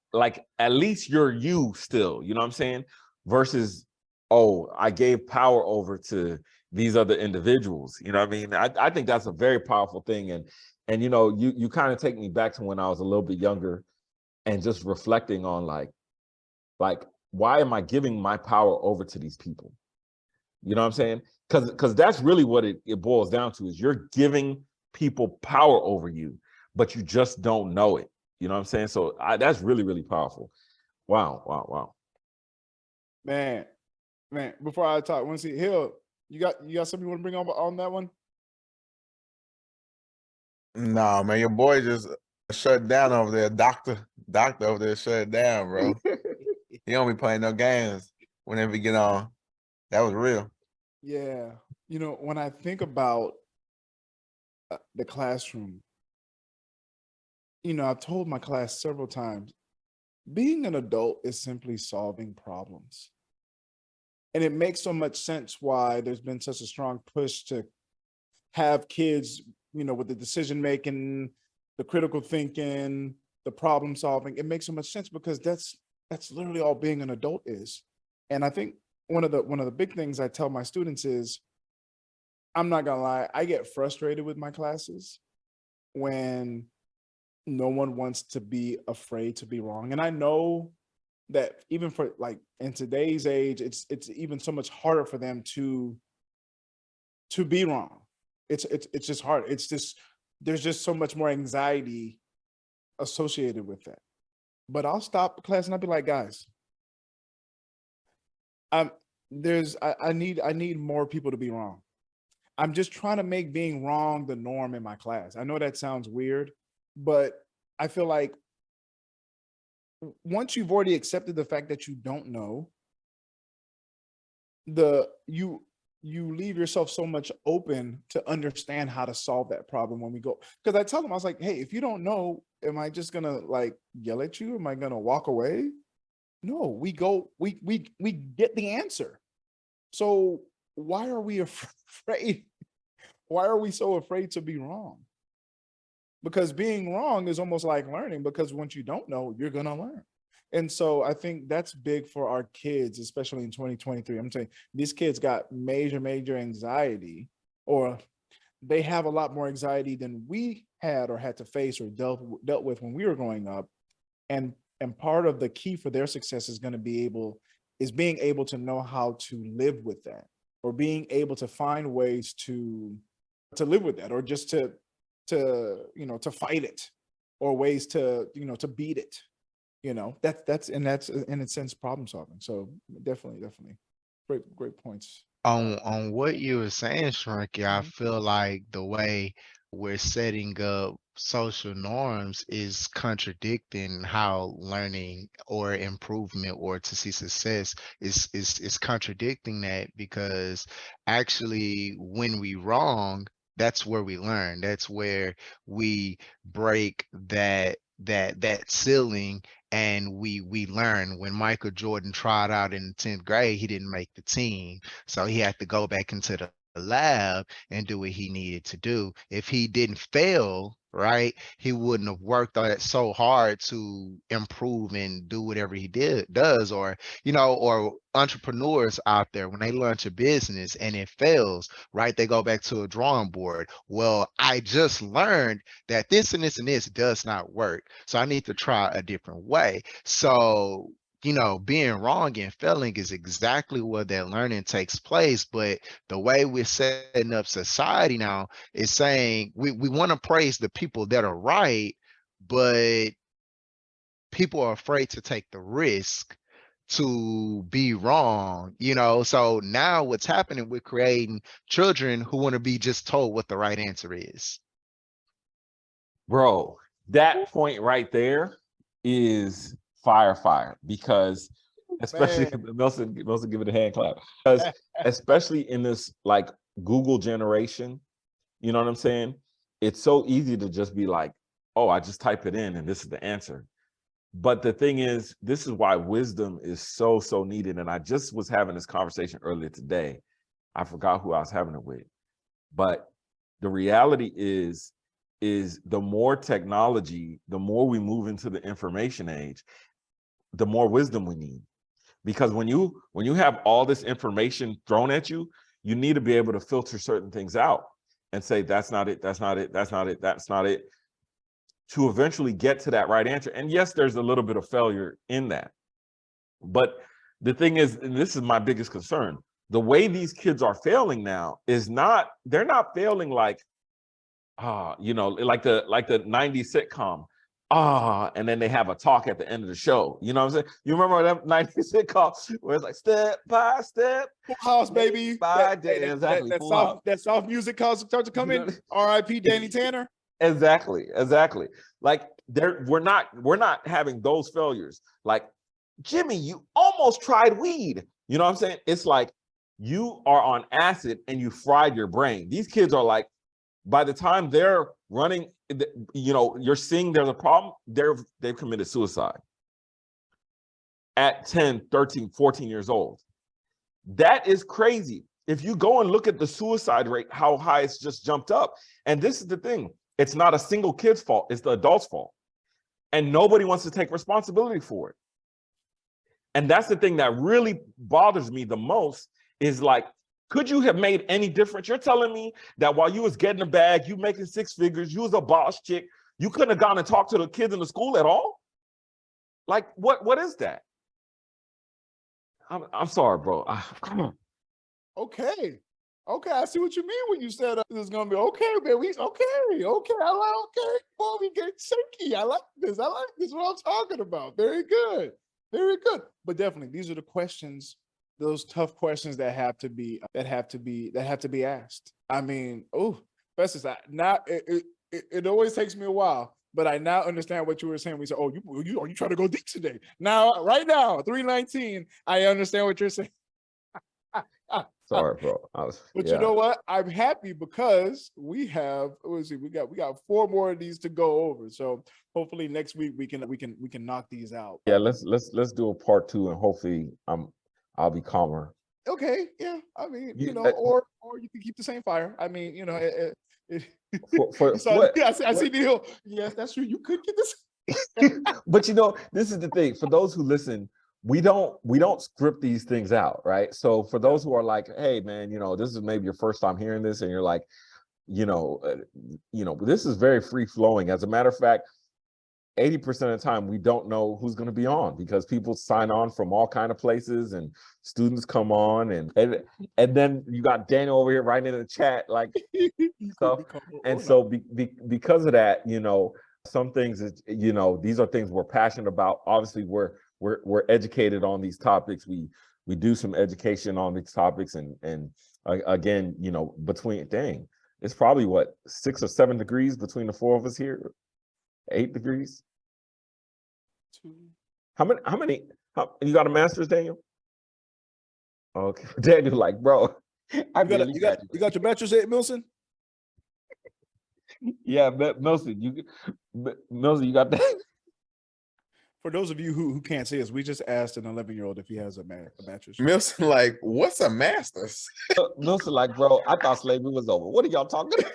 at least you're you still, you know what I'm saying? Versus, oh, I gave power over to these other individuals. You know what I mean? I think that's a very powerful thing. And you kind of take me back to when I was a little bit younger and just reflecting on like, why am I giving my power over to these people? You know what I'm saying? Because that's really what it boils down to is you're giving people power over you, but you just don't know it. You know what I'm saying? So that's really, really powerful. Wow. Man, before I talk, want to see Hill, you got something you want to bring on that one? No, man, your boy just shut down over there. Doctor over there shut down, bro. He don't be playing no games whenever we get on. That was real. Yeah. When I think about the classroom, I've told my class several times, being an adult is simply solving problems. And it makes so much sense why there's been such a strong push to have kids, with the decision making, the critical thinking, the problem solving. It makes so much sense because that's literally all being an adult is. And I think one of the big things I tell my students is, I'm not gonna lie, I get frustrated with my classes when no one wants to be afraid to be wrong. And I know that even for like in today's age, it's even so much harder for them to be wrong. It's just hard. It's just, there's just so much more anxiety associated with that. But I'll stop class and I'll be like, guys, I need more people to be wrong. I'm just trying to make being wrong the norm in my class. I know that sounds weird, but I feel like once you've already accepted the fact that you don't know, you leave yourself so much open to understand how to solve that problem when we go. Because I tell them, I was like, hey, if you don't know, am I just gonna like yell at you? Am I gonna walk away? No, we get the answer. So why are we afraid? Why are we so afraid to be wrong? Because being wrong is almost like learning, because once you don't know, you're gonna learn. And so I think that's big for our kids, especially in 2023. I'm saying these kids got major anxiety, or they have a lot more anxiety than we had or had to face or dealt with when we were growing up. And part of the key for their success is being able to know how to live with that, or being able to find ways to live with that, or just to fight it, or ways to beat it. That's in a sense problem solving. So definitely great points. On what you were saying, Shrunky, I Mhm. feel like the way we're setting up social norms is contradicting how learning or improvement or to see success is contradicting that, because actually when we wrong, that's where we learn. That's where we break that ceiling, and we learn. When Michael Jordan tried out in the 10th grade, he didn't make the team. So he had to go back into the lab and do what he needed to do. If he didn't fail, right, he wouldn't have worked on it so hard to improve and do whatever he does. Or, or entrepreneurs out there, when they launch a business and it fails, right, they go back to a drawing board. Well, I just learned that this and this and this does not work, so I need to try a different way. So being wrong and failing is exactly where that learning takes place. But the way we're setting up society now is saying we want to praise the people that are right, but people are afraid to take the risk to be wrong. So now what's happening, we're creating children who want to be just told what the right answer is. Bro, that point right there is fire, because especially Milson give it a hand clap, because especially in this like Google generation, you know what I'm saying? It's so easy to just be like, oh, I just type it in and this is the answer. But the thing is, this is why wisdom is so needed. And I just was having this conversation earlier today. I forgot who I was having it with. But the reality is the more technology, the more we move into the information age, the more wisdom we need. Because when you have all this information thrown at you, you need to be able to filter certain things out and say, that's not it, that's not it, that's not it, that's not it, to eventually get to that right answer. And yes, there's a little bit of failure in that. But the thing is, and this is my biggest concern, the way these kids are failing now is they're not failing like, like the 90s sitcom. And then they have a talk at the end of the show. You know what I'm saying? You remember that 90s sitcom where it's like step by step, Full House, baby. Exactly. That soft music starts to come in. R.I.P. Danny Tanner. Exactly. Like we're not having those failures. Like, Jimmy, you almost tried weed. You know what I'm saying? It's like you are on acid and you fried your brain. These kids are like, by the time they're running, you're seeing there's a problem, they've committed suicide at 10, 13, 14 years old. That is crazy. If you go and look at the suicide rate, how high it's just jumped up. And this is the thing. It's not a single kid's fault. It's the adult's fault. And nobody wants to take responsibility for it. And that's the thing that really bothers me the most is like, could you have made any difference? You're telling me that while you was getting a bag, you making six figures, you was a boss chick, you couldn't have gone and talked to the kids in the school at all? Like, what is that? I'm sorry, bro. Come on. Okay, I see what you mean when you said this is gonna be okay, man. Okay. I like Boy, we get shaky. I like this. What I'm talking about. Very good. But definitely, these are the questions those tough questions that have to be asked. I mean, oh, Festus, it always takes me a while, but I now understand what you were saying. We said, "Oh, you are you trying to go deep today?" Now, right now, 319, I understand what you're saying. Sorry, bro. But you know what? I'm happy because we got 4 more of these to go over. So hopefully next week we can knock these out. Yeah, let's do a part 2, and hopefully I'll be calmer. Okay, yeah. I mean, You- or you can keep the same fire. I mean, For I see the hill. Yes, that's true. You could get this. But this is the thing. For those who listen, we don't script these things out, right? So for those who are like, hey man, this is maybe your first time hearing this, and you're like, this is very free flowing. As a matter of fact, 80% of the time we don't know who's going to be on, because people sign on from all kind of places, and students come on, and then you got Daniel over here writing in the chat like stuff. And so because of that, some things these are things we're passionate about. Obviously we're educated on these topics. We do some education on these topics, and again, between it's probably what, 6 or 7 degrees between the 4 of us here. 8 degrees. 2. How many you got a master's, Daniel? Okay. Daniel, like, bro, you got your bachelor's at Milson? Yeah, Milson, you got that? For those of you who can't see us, we just asked an 11-year-old if he has a bachelor's. Milson, like, what's a master's? Milson, like, bro, I thought slavery was over. What are y'all talking about?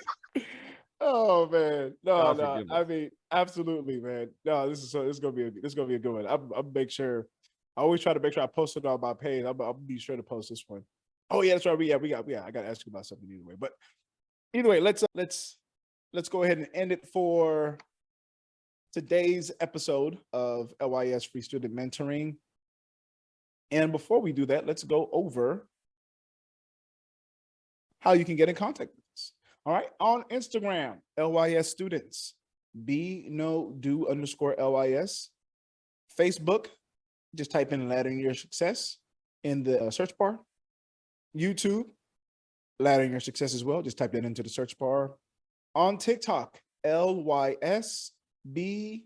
Oh man, no. forgive us. I mean, absolutely, man. No, this is gonna be a good one. I'm make sure. I always try to make sure I post it on my page. I'll be sure to post this one. Oh yeah, that's right. We got. I got to ask you about something either way. But either way, let's go ahead and end it for today's episode of LYS Free Student Mentoring. And before we do that, let's go over how you can get in contact with us. All right, on Instagram, LYS Students, _LYS. Facebook, just type in Laddering Your Success in the search bar. YouTube, Laddering Your Success as well. Just type that into the search bar. On TikTok, LYS Do.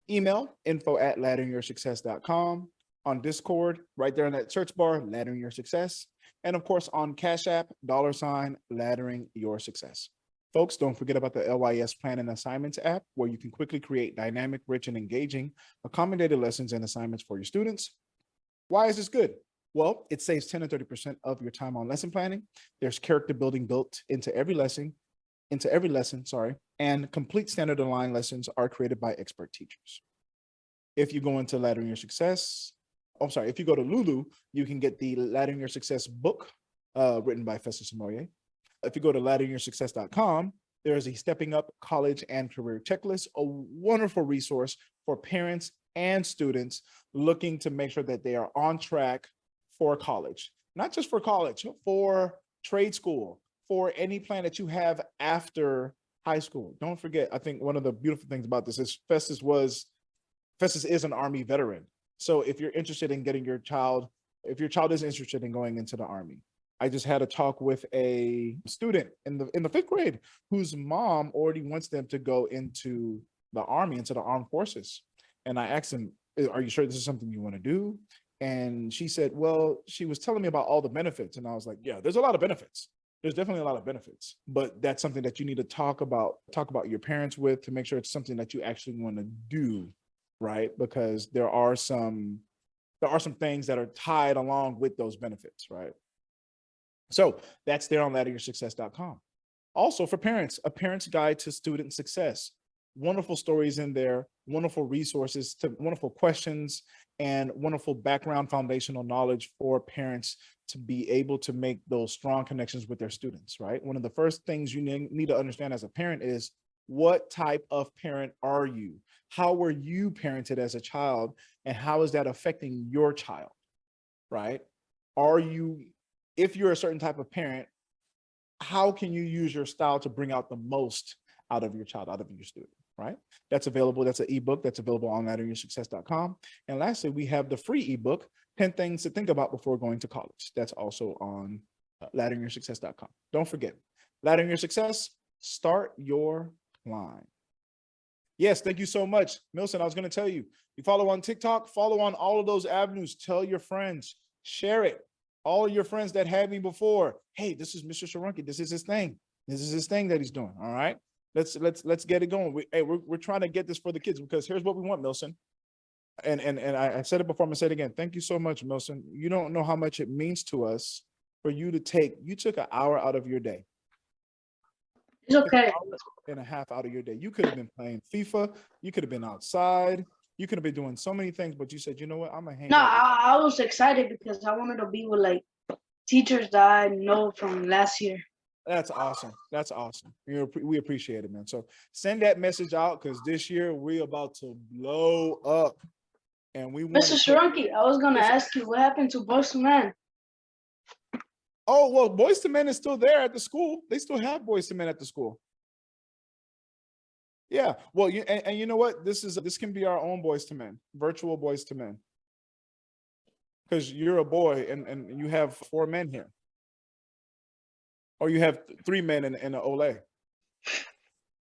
Email, info@ladderingyoursuccess.com. On Discord, right there in that search bar, Laddering Your Success. And of course, on Cash App, $ Laddering Your Success. Folks, don't forget about the LYS Plan and Assignments app, where you can quickly create dynamic, rich, and engaging accommodated lessons and assignments for your students. Why is this good? Well, it saves 10 to 30% of your time on lesson planning. There's character building built into every lesson, and complete standard aligned lessons are created by expert teachers. If you go into Laddering Your Success, if you go to Lulu, you can get the Laddering Your Success book written by Festus and Olay. If you go to ladderingyoursuccess.com, there is a Stepping Up College and Career Checklist, a wonderful resource for parents and students looking to make sure that they are on track for college. Not just for college, for trade school, for any plan that you have after high school. Don't forget, I think one of the beautiful things about this is Festus is an Army veteran. So if you're interested in getting if your child is interested in going into the Army, I just had a talk with a student in the 5th grade whose mom already wants them to go into the Army, into the armed forces. And I asked him, are you sure this is something you want to do? And she said, well, she was telling me about all the benefits. And I was like, yeah, there's a lot of benefits. There's definitely a lot of benefits, but that's something that you need to talk about your parents with, to make sure it's something that you actually want to do, right? Because there are some things that are tied along with those benefits, right? So that's there on ladderingyoursuccess.com. Also for parents, a parent's guide to student success. Wonderful stories in there, wonderful resources, wonderful questions, and wonderful background foundational knowledge for parents to be able to make those strong connections with their students, right? One of the first things you need to understand as a parent is, what type of parent are you? How were you parented as a child? And how is that affecting your child, right? If you're a certain type of parent, how can you use your style to bring out the most out of your child, out of your student, right? That's available. That's an ebook that's available on ladderingyoursuccess.com. And lastly, we have the free ebook, 10 things to think about before going to college. That's also on ladderingyoursuccess.com. Don't forget, laddering your success, start your line. Yes, thank you so much. Milson, I was going to tell you, you follow on TikTok, follow on all of those avenues. Tell your friends, share it. All of your friends that had me before. Hey, this is Mr. Sharunki. This is his thing. This is his thing that he's doing. All right. Let's get it going. We're trying to get this for the kids, because here's what we want, Milson. And I said it before, I'm gonna say it again. Thank you so much, Milson. You don't know how much it means to us for you took an hour out of your day. It's okay. An hour and a half out of your day. You could have been playing FIFA. You could have been outside. You could have been doing so many things, but you said, you know what? I'm gonna hang No, out. I was excited because I wanted to be with like teachers that I know from last year. That's awesome. That's awesome. We appreciate it, man. So send that message out, because this year we're about to blow up. And we want Mr. Sharunki, I was gonna ask you what happened to Boys to Men. Oh, well, Boys to Men is still there at the school. They still have Boys to Men at the school. Yeah. Well, and you know what? This can be our own Boys to Men, virtual Boys to Men. Because you're a boy and you have 4 men here. Or you have 3 men and an Olay.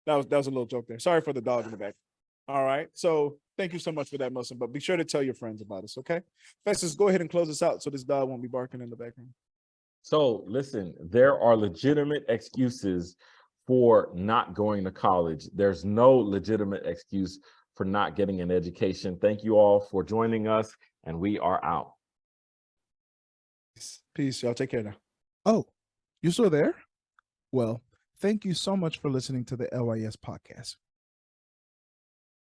That was a little joke there. Sorry for the dog in the back. All right. So thank you so much for that, Milson. But be sure to tell your friends about us, okay? Festus, go ahead and close us out so this dog won't be barking in the background. So listen, there are legitimate excuses for not going to college. There's no legitimate excuse for not getting an education. Thank you all for joining us, and we are out. Peace. Y'all take care now. Oh, you still there? Well, thank you so much for listening to the LYS podcast.